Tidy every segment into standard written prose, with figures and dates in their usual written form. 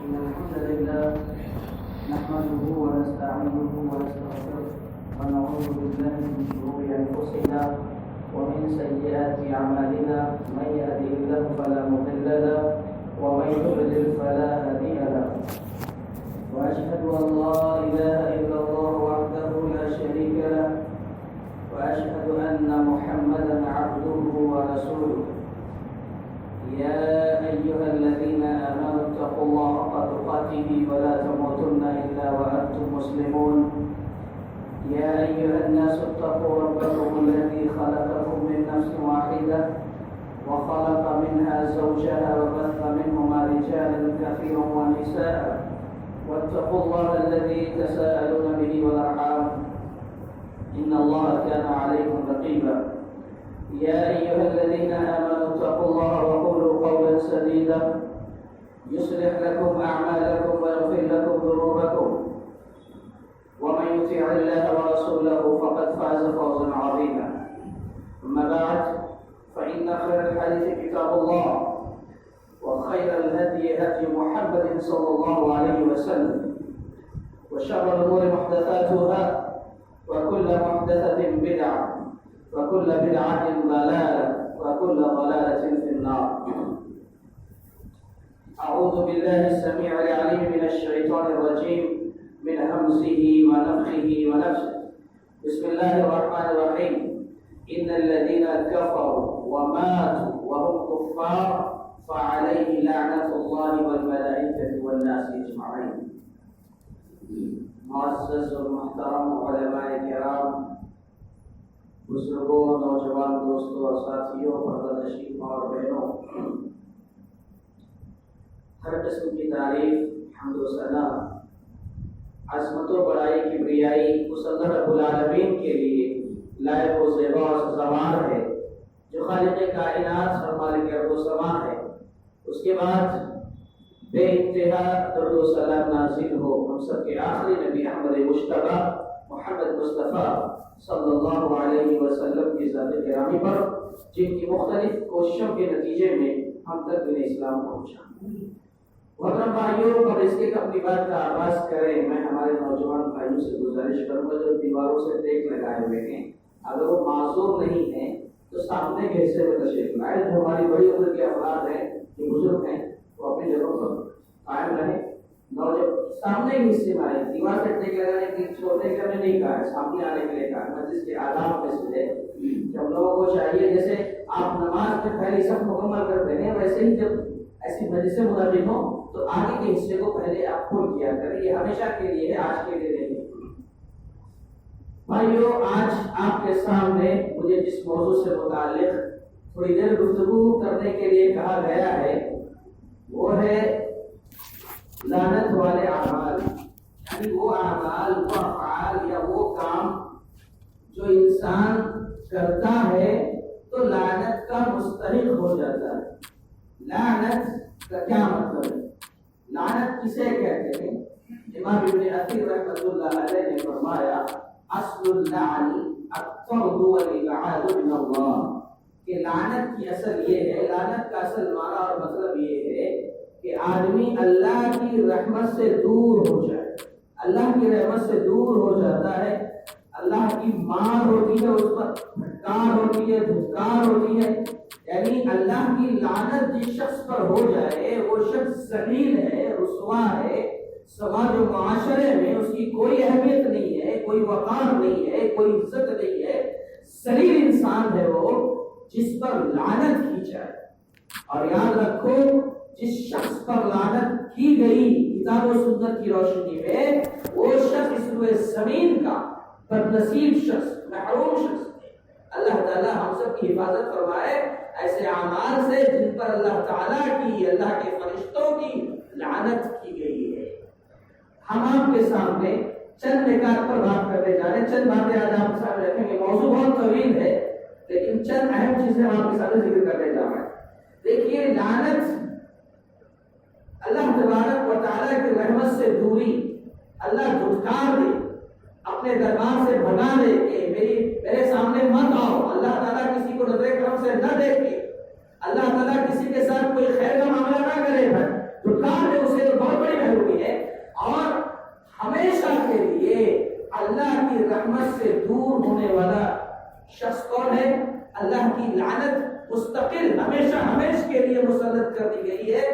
إن الحمد لله نحمده ونستعينه ونستغفره ونعوذ بالله من شرور أنفسنا ومن سيئات أعمالنا من يهده الله فلا مضل له ومن يضلل فلا هادي له وأشهد أن لا إله إلا الله وحده لا شريك له وأشهد أن محمدا عبده ورسوله يا أيها الذين آمنوا اتقوا الله حق تقاته ولا تموتن إلا وأنتم مسلمون يا أيها الناس اتقوا ربكم الذي خلقكم من نفس واحدة وخلق منها زوجها وبث منهما رجالا كثيرا ونساء واتقوا الله الذي تساءلون به والأرحام إن الله كان عليكم رقيبا يا أيها الذين آمنوا اتقوا الله وقولوا قولا سديدا يصلح لكم أعمالكم ويغفر لكم ذنوبكم ومن يطع الله ورسوله فقد فاز فوزا عظيما أما بعد فإن خير الحديث كتاب الله وخير الهدي هدي محمد صلى الله عليه وسلم وشر الأمور محدثاتها وكل محدثة بدعة وكل بدعة ضلالة وكل ضلالة في النار أعوذ بالله السميع العليم من الشيطان الرجيم من همزه ونفخه ونفسه بسم الله الرحمن الرحيم إن الذين كفروا وماتوا وهم كفار فعليه لعنة الله والملائكة والناس أجمعين معزز اور محترم علماء کرام، بزرگوں، نوجوان دوستوں اور ساتھیوں، پردہ نشین اور بہنوں، ہر قسم کی تعریف، حمد و ثنا، عظمت و بڑائی، کبریائی اس اللہ رب العالمین کے لیے لائق و زیبا اور سزاوار ہے جو خالق کائنات اور مالک ارض و سما ہے۔ اس کے بعد بے انتہا درود و سلام نازل ہو ہم سب کے آخری نبی احمد مجتبی محمد مصطفیٰ صلی اللہ علیہ وسلم کی ذات گرامی پر، جن کی مختلف کوششوں کے نتیجے میں ہم تک دین اسلام پہنچا۔ محترم بھائیوں، اور اس کے اپنی بات کا آغاز کریں، میں ہمارے نوجوان بھائیوں سے گزارش کروں گا جو دیواروں سے دیکھ لگائے ہوئے ہیں، اگر وہ معذور نہیں ہیں تو سامنے کے حصے میں تشریف لائیں۔ جو ہماری بڑی عمر کے افراد ہیں، جو بزرگ ہیں، وہ اپنی جگہوں پر قائم رہیں۔ سامنے کے حصے میں آئے، دیوار سے ٹیک لگانے کے چھوڑنے کے میں نہیں کہا ہے، سامنے آنے کے لیے کہا ہے۔ مجلس کے آداب میں سے ہے کہ ہم لوگوں کو چاہیے جیسے آپ نماز میں پہلے سب مکمل کرتے ہیں، ویسے ہی جب ایسی مجلسیں منعقد ہوں تو آگے کے حصے کو پہلے آپ کھول کیا کریں۔ یہ ہمیشہ کے لیے ہے، آج کے لیے نہیں۔ بھائیو، آج آپ کے سامنے مجھے جس موضوع سے متعلق تھوڑی دیر گفتگو کرنے کے لیے کہا گیا ہے وہ ہے لعنت والے اعمال، یعنی وہ اعمال، وہ افعال یا وہ کام جو انسان کرتا ہے تو لعنت کا مستحق ہو جاتا ہے۔ لعنت کا کیا مطلب ہے؟ لعنت کسے کہتے ہیں؟ امام ابن اثیر رحمۃ اللہ علیہ نے فرمایا اصل اللعن الطرد والابعاد من اللہ، کہ لعنت کی اصل یہ ہے، لعنت کا اصل معنی اور مطلب یہ ہے کہ آدمی اللہ کی رحمت سے دور ہو جائے، اللہ کی رحمت سے دور ہو جاتا ہے، اللہ کی مار ہوتی ہے، اس پر پھٹکار ہوتی ہے، دھتکار ہوتی ہے، یعنی اللہ کی لعنت جس شخص پر ہو جائے وہ شخص ذلیل ہے، رسوا ہے، سماج و معاشرے میں اس کی کوئی اہمیت نہیں ہے، کوئی وقار نہیں ہے، کوئی عزت نہیں ہے، ذلیل انسان ہے وہ جس پر لعنت کی جائے۔ اور یاد رکھو، جس شخص پر لعنت کی گئی کتاب و سنت کی روشنی میں، وہ شخص اس روئے زمین کا بدنصیب شخص، محروم شخص۔ اللہ تعالی ہم سب کی حفاظت فرمائے ایسے اعمال سے جن پر اللہ تعالیٰ کی، اللہ کے فرشتوں کی لعنت کی گئی ہے۔ ہم آپ کے سامنے چند نکات پر بات کرنے جا رہے ہیں، چند باتیں آج آپ کے سامنے رکھیں گے۔ موضوع بہت طویل ہے لیکن چند اہم چیزیں ہم آپ کے سامنے ذکر کرنے جا رہے ہیں۔ دیکھیے، لعنت اللہ تبارک و تعالیٰ کی رحمت سے دوری، اللہ دھتکار دے، اپنے دربار سے بھگا دے کہ میرے سامنے مت آؤ۔ اللہ تعالیٰ کسی کو نظر کرم سے نہ دیکھے، اللہ تعالیٰ کسی کے ساتھ کوئی خیر کا معاملہ نہ کرے، دھتکار دے اسے، تو بہت بڑی ہمیشہ ہمیش کے لیے مسلط کر دی گئی ہے،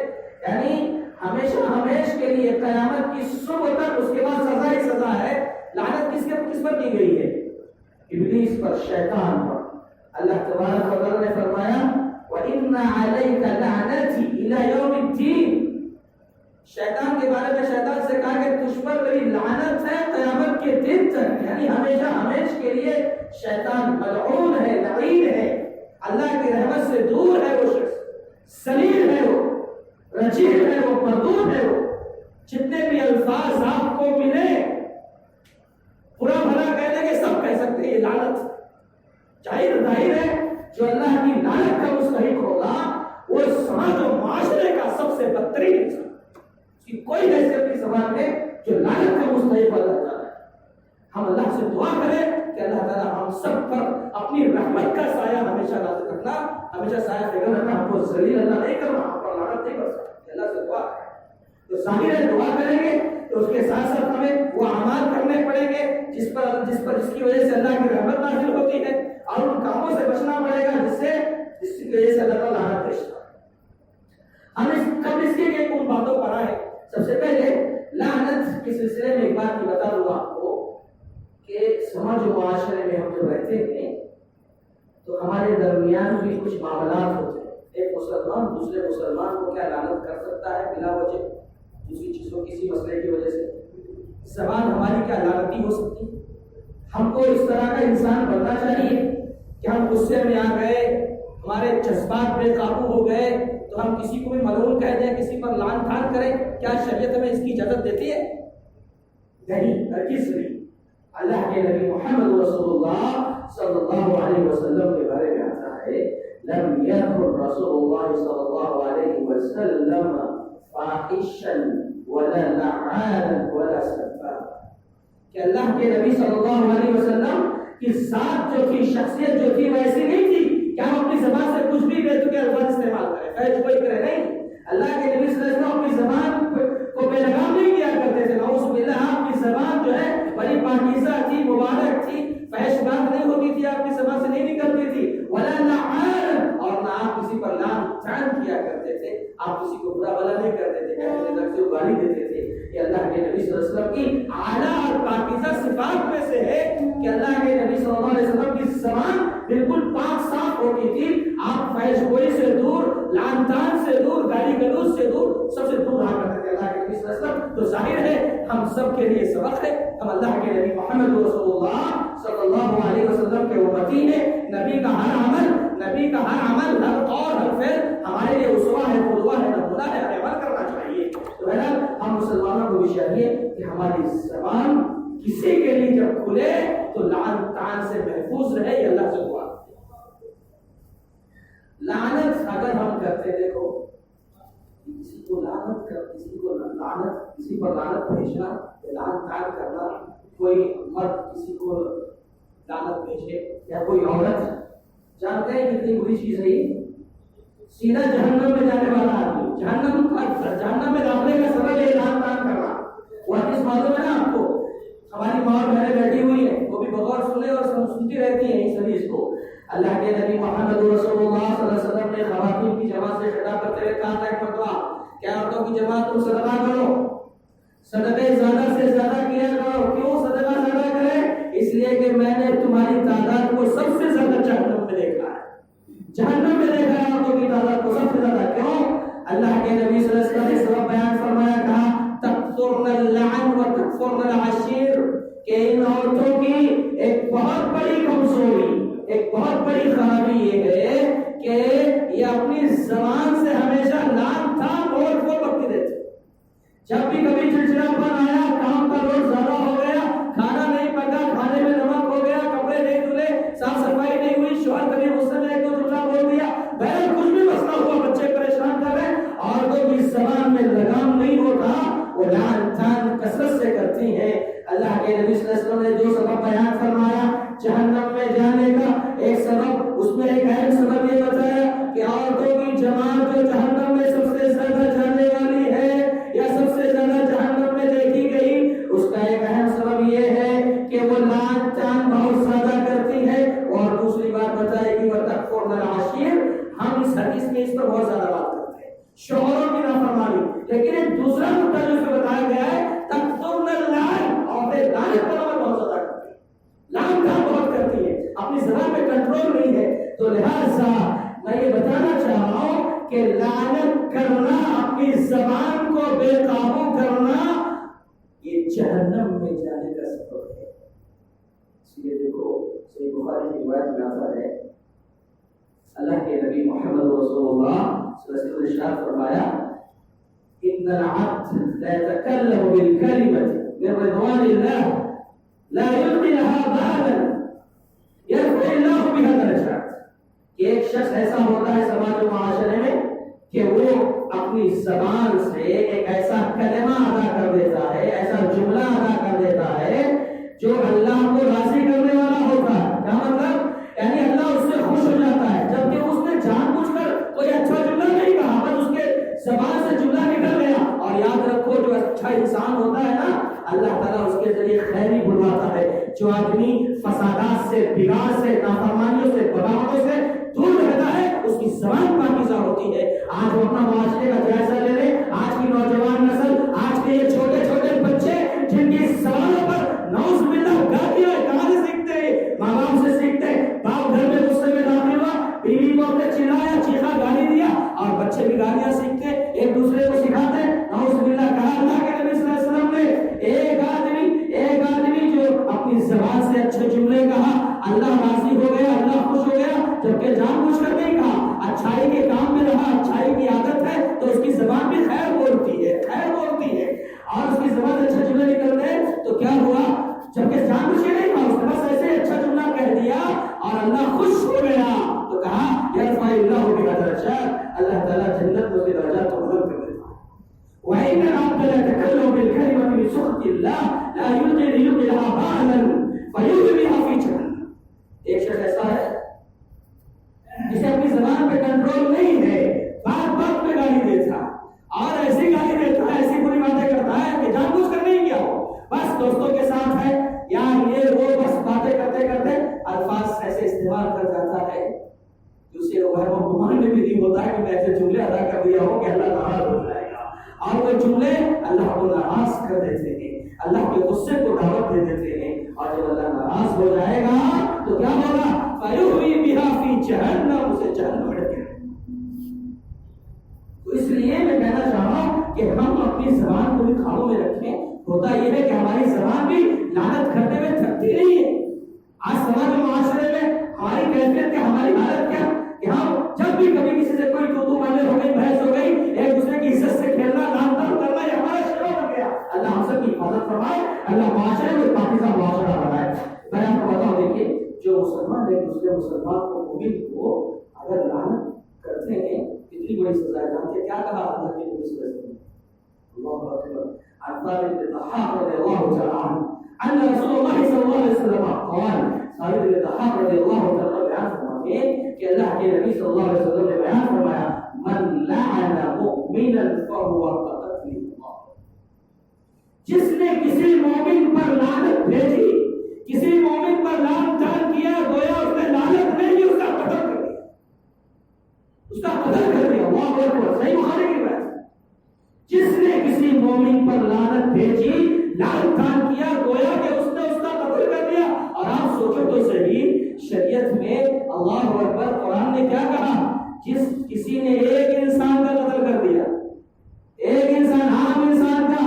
یعنی ہمیشہ ہمیش کے لیے قیامت کی صبح تک، اس کے بعد سزا ہی سزا ہے۔ لعنت کس پر کی گئی ہے؟ ابلیس پر، شیطان پر۔ اللہ تبارک و تعالی نے فرمایا وَإِنَّ عَلَيْكَ لَعْنَتِي إِلَى يَوْمِ الدِّينِ، شیطان کے بارے میں شیطان سے کہا کہ تجھ پر میری لعنت ہے قیامت کے دن تک، یعنی ہمیشہ ہمیش کے لیے شیطان ملعون ہے، لعین ہے، اللہ کی رحمت سے دور ہے وہ شخص، ذلیل ہے وہ، رجیل ہے وہ، مردود ہے وہ۔ جتنے بھی الفاظ آپ کو ملے برا بھلا کہنے کے سب کہہ سکتے ہیں یہ لعنت، ظاہر ہے جو اللہ کی لعنت کا مستحق ہوگا وہ سماج و معاشرے کا سب سے بدترین انسان، اس کی کوئی حیثیت نہیں سماج میں جو لعنت کا مستحق اللہ تعالیٰ ہے۔ ہم اللہ سے دعا کریں کہ اللہ تعالیٰ ہم سب پر اپنی رحمت کا سایہ ہمیشہ نازل رکھنا، ہمیشہ سایہ فکر رکھنا، ہم کو ذلیل اللہ نہیں کرنا، ہم پر لعنت نہیں برسنا، اللہ سے دعا کریں۔ تو ظاہر ہے دعا کریں گے تو اس کے ساتھ ساتھ ہمیں وہ اعمال کرنے پڑیں گے جس کی وجہ سے اللہ کی رحمت نازل ہوتی ہے، اور ان کاموں سے بچنا پڑے گا جس کی وجہ سے اللہ تعالیٰ لعنت بھیجتا ہے۔ ہم کب اس کے لیے ان باتوں پر آئے؟ سب سے پہلے لعنت کے سلسلے میں ایک بات یہ بتا دوں آپ کو کہ سماج و معاشرے میں ہم جو رہتے ہیں تو ہمارے درمیان بھی کچھ معاملات ہوتے ہیں۔ ایک مسلمان دوسرے مسلمان کو کیا لعنت کر سکتا ہے بلا وجہ، دوسری چیزوں کسی مسئلے کی وجہ سے؟ زبان ہماری کیا لعنتی ہو سکتی؟ ہم کو اس طرح کا انسان بننا چاہیے کہ ہم غصے میں آ گئے، ہمارے جذبات بے قابو ہو گئے تو ہم کسی کو بھی ملعون کہہ دیں، کسی پر لعن طعن کریں۔ کیا شریعت ہمیں اس کی اجازت دیتی ہے؟ نہیں، ہرگز نہیں۔ اللہ کے نبی محمد رسول اللہ صلی اللہ علیہ وسلم کے بارے میں آتا ہے لم يكن رسول الله صلی اللہ علیہ وسلم فاحشا ولا لعانا ولا سفاحا، کہ اللہ کے نبی صلی اللہ علیہ وسلم کی ذات جو تھی، شخصیت جو تھی، ویسی نہیں تھی کہ ہم اپنی زبان سے کچھ بھی بے تکے الفاظ استعمال کریں، فیض کوئی کرے نہیں۔ اللہ کے نبی صلی اللہ علیہ وسلم اپنی زبان کو بے لگام نہیں کیا کرتے تھے، نعوذ باللہ۔ آپ کی زبان جو ہے بڑی پاکیزہ تھی، مبارک تھی، فحش بات نہیں ہوتی تھی، آپ کی زبان سے نہیں نکلتی تھی، ولا لعان، اور نہ آپ کسی پر لعن طعن کیا کرتے تھے، آپ کسی کو برا بھلا نہیں کرتے تھے، کہتے تھے نفس گالی دیتے تھے۔ کہ اللہ کے نبی صلی اللہ علیہ وسلم کی اعلیٰ اور پاکیزہ صفات میں سے ہے کہ اللہ کے نبی صلی اللہ علیہ وسلم کی زبان بالکل پاک صاف ہوتی تھی، آپ فحش گوئی سے دور، لعن طعن سے دور، گالی گلوچ سے دور، سب سے دور رہا کرتے تھے اللہ کے نبی صلی اللہ علیہ وسلم۔ تو ظاہر ہے ہم سب کے لیے سبق ہے، ہم اللہ کے نبی محمد رسول اللہ صلی اللہ علیہ وسلم کے امتی ہیں۔ نبی کا ہر عمل، ہر قول، ہر فعل ہمارے لیے اسوہ ہے، قدوہ ہے، نمونہ ہے، ہمیں عمل کرنا چاہیے۔ تو بہرحال ہم مسلمانوں کو بھی چاہیے کہ ہماری زبان کسی کے لیے جب کھلے تو لعن طعن سے محفوظ رہے، یہ اللہ سے دعا۔ لعنت اگر ہم کرتے، دیکھو کسی کو لعنت کسی پر لعنت بھیجنا، لعن طعن کرنا، کوئی مرد کسی کو لعنت بھیجے یا کوئی عورت، جانتے ہیں کتنی بری چیز ہے یہ؟ سیدھا جہنم میں جانے والا آدمی، جہنم میں داخلے کا سبب ہے لعن طعن کرنا۔ وہ حدیث معلوم ہے نا آپ کو، ہماری ماں اور بہنیں بیٹھی ہوئی ہیں، وہ بھی بغور سنے اور سنتی رہتی ہیں اس حدیث کو۔ اللہ کے نبی محمد رسول اللہ صلی اللہ علیہ وسلم نے خواتین کی جماعت سے خطاب کرتے ہوئے کہا تھا ایک مرتبہ کہ عورتوں کی جماعت تم صدقہ کرو، صدقے زیادہ سے زیادہ کیا کرو۔ کیوں صدقہ زیادہ کریں؟ اس لیے کہ میں نے تمہاری تعداد کو سب سے زیادہ جہنم میں دیکھا ہے، جہنم میں دیکھا ہے عورتوں کی تعداد کو سب سے زیادہ۔ کیوں؟ اللہ کے نبی صلی اللہ علیہ وسلم نے سبب بیان فرمایا، کہا تکثرن اللعن و تکفرن العشیر، کہ ان عورتوں کی ایک بہت بڑی کمزوری، ایک بہت بڑی خرابی یہ ہے کہ یہ اپنی زبان سے ہمیشہ لعن طعن اور وہ بکتی رہتی۔ جب بھی کبھی چڑچڑا پن آیا، کام کا لوڈ زیادہ ہو گیا، کھانا نہیں پکا، کھانے میں نمک ہو گیا، کپڑے نہیں دھلے، صاف صفائی نہیں ہوئی، شوہر کبھی غصے میں ایک دو جملہ بول دیا، بہرحال کچھ بھی مسئلہ ہوا، بچے پریشان کر رہے، عورتوں کی زبان میں لگام نہیں ہوتا، وہ لعن طعن کثرت سے کرتی ہیں۔ اللہ کے نبی صلی اللہ علیہ وسلم نے جو سبب بیان فرمایا جہنم میں جانے کا، ایک سبب، اس میں ایک اہم سبب یہ بتایا کہ عورتوں کی جماعت جو جہنم میں سب سے زیادہ جانے والی ہے یا سب سے زیادہ جہنم میں دیکھی گئی، اس کا ایک اہم سبب یہ ہے کہ وہ لعن طعن بہت زیادہ کرتی ہے۔ اور دوسری بات بتائی کہ وَتَكْفُرْنَ الْعَشِيرَ، ہم اس حدیث میں دوسرا نقطہ جو اس میں بتایا گیا ہے تکثرن اللعن، عورتیں لعنت کا عمل بہت زیادہ کرتی ہیں، لعنت کا بہت کرتی ہے، اپنی زبان پہ کنٹرول نہیں ہے. تو لہذا میں یہ بتانا چاہ رہا ہوں کہ لعنت کرنا، اپنی زبان کو بے قابو کرنا، یہ جہنم میں جانے کا سبب ہے. اس لیے دیکھو صحیح بخاری کی روایت میں آتا ہے اللہ کے نبی محمد رسول اللہ صلی اللہ علیہ وسلم نے ارشاد فرمایا ان العبد لا يتكلم بالكلمة من رضوان الله لا يلقي لها بالا يرفع الله بها درجات. کہ ایک شخص ایسا ہوتا ہے سماج و معاشرے میں کہ وہ اپنی زبان سے ایک ایسا کلمہ ادا کر دیتا ہے، ایسا جملہ ادا کر دیتا ہے جو اللہ کو راضی کرنے والا ہوتا ہے. کیا مطلب؟ یعنی اللہ اس سے خوش ہو جاتا ہے، جبکہ اس نے جان بوجھ کر کوئی اچھا جملہ نہیں کہا، بس اس کے زبان سے جملہ نکل گیا. اور یاد رکھو جو اچھا انسان ہوتا ہے نا، اللہ تعالیٰ اس کے ذریعے خیر ہی بلواتا ہے. جو آدمی فسادات سے، بگاڑ سے، نافرمانیوں سے، بغاوتوں سے دور رہتا ہے، اس کی زبان پاکیزہ ہوتی ہے. آج وہ اپنا معاشرے کا جائزہ لے لیں، آج کی نوجوان نسل، آج کے یہ چھوٹے چھوٹے بچے جن کی زبانوں پر نعوذ باللہ گالیاں کہاں سے سیکھتے ہیں؟ ماں باپ سے سیکھتے ہیں. باپ گھر میں غصے میں داخل ہوا، بیوی کو اپنے چلایا، چیخا، گالی دیا، اور بچے بھی گالیاں سیکھتے ہیں، ایک دوسرے کو سکھاتے ہیں. نعوذ باللہ. کہا اللہ کے نبی صلی اللہ علیہ وسلم نے ایک آدمی جو اپنی زبان سے اچھے جملے کہا، اللہ راضی ہو گیا، اللہ خوش ہو گیا، جبکہ جان بوجھ کر نہیں کہا، اچھائی کے کام میں رہا، اچھائی کی عادت ہے تو اس کی زبان بھی خیر بولتی ہے، خیر بولتی ہے، اور اس کی زبان سے اچھے جملے نکلتے ہیں. تو کیا ہوا؟ جبکہ جان بوجھ کے نہیں کہا، اس نے بس ایسے اچھا جملہ کہہ دیا اور اللہ خوش ہو گیا. تو کہا یرفع اللہ بها درجات، اللہ تعالیٰ جنت میں اس کے درجات کو بلند کر دیتا ہے. وَإِنَّ الْعَبْدَ لَيَتَكَلَّمُ بِالْكَلِمَةِ مِنْ سُخْطِ اللَّهِ لَا يُلْقِي لَهَا بَالًا فَيُلْقِي بِهَا فِي جَهَنَّمَ. ایک شخص ایسا ہے جسے اپنی زبان پہ کنٹرول نہیں ہے، بات بات میں گالی دیتا اور ایسی گالی دیتا ہے، ایسی بری باتیں کرتا ہے کہ جان بوجھ کر نہیں کیا ہو، بس دوستوں کے ساتھ ہے یا یہ وہ، بس باتیں کرتے کرتے الفاظ ایسے استعمال کر جاتا ہے کہ اسے وہم و گمان میں بھی نہیں ہوتا ہے کہ میں ایسے جملے ادا کر دیا ہوں کہ اللہ ناراض ہو جائے گا. اور وہ جملے اللہ کو ناراض کر دیتے ہیں، اللہ کے غصے کو دعوت دے دیتے ہیں. اور جب اللہ ناراض ہو جائے گا تو کیا ہوگا؟ فَيُحْوِي بِهَا فِي جَهَنَّمَ، اسے جہنم میں ڈالے گا. تو اس لیے میں کہنا چاہ رہا ہوں کہ ہم اپنی زبان کو بھی قابو میں رکھیں. ہوتا یہ ہے کہ ہماری زبان بھی لعنت کرتے ہوئے تھکتی نہیں ہے. آج سماج و معاشرے میں ہماری کیفیت کیا، ہماری حالت کیا کہ ہم جب بھی کبھی کسی سے کوئی تو باتیں ہو گئی، بحث ہو گئی، ایک دوسرے کی عزت سے کھیلنا، دان دان کرنا، یہ ہمارا شروع ہو گیا. اللہ ہم سب کی حفاظت فرمائے، اللہ معاشرے میں پاکیزہ معاشرہ بنائے. میں آپ کو بتاؤں، دیکھیے جو مسلمان ایک دوسرے مسلمان کو، مومن کو اگر لعنت کرتے ہیں کتنی بڑی سزا ہے. جانتے کیا کہا اللہ کے نبی صلی اللہ علیہ وسلم؟ اللہ اکبر. عن ثابت بن الضحاك رضي الله تعالى عنه ان رسول الله صلى الله عليه وسلم قال، ثابت بن الضحاك رضي الله تعالى عنه فرماتے ہیں کہ اللہ کے نبی صلی اللہ علیہ وسلم نے بیان فرمایا من لعن مؤمنا فهو كقتل الله. جس نے کسی مومن پر لعنت بھیجی، کسی مومن پر لعن تان کیا، گویا اس نے لعنت نہیں، اس کا قتل کر دیا، اس کا قتل کر دیا. اللہ اکبر. صحیح بخاری کی بات. جس نے کسی مومن پر لعنت بھیجی، لعنت تان کیا، گویا کہ اس نے اس کا قتل کر دیا. اور آپ سوچو تو صحیح، شریعت میں اللہ اکبر، قرآن نے کیا کہا؟ جس کسی نے ایک انسان کا قتل کر دیا، ایک انسان، عام انسان کا،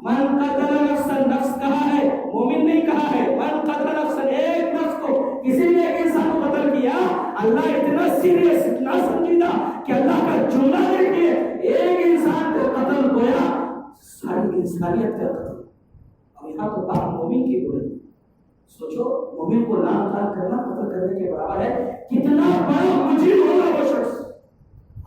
من قتل نفسا، نفس کہا ہے، مومن نہیں کہا ہے. من قتل نفسا، ایک نفس کو، کسی نے ایک انسان کو قتل کیا. اللہ اتنا سیریس، اتنا سنجیدہ کہ اللہ کا جملہ دیکھیے، ایک انسان کو قتل گویا ساری انسانیت کا قتل. اب یہاں تو بات مومن کی ہو رہی. سوچو مومن کو لعن طعن کرنا قتل کرنے کے برابر ہے. کتنا بڑا مجرم ہوگا وہ شخص.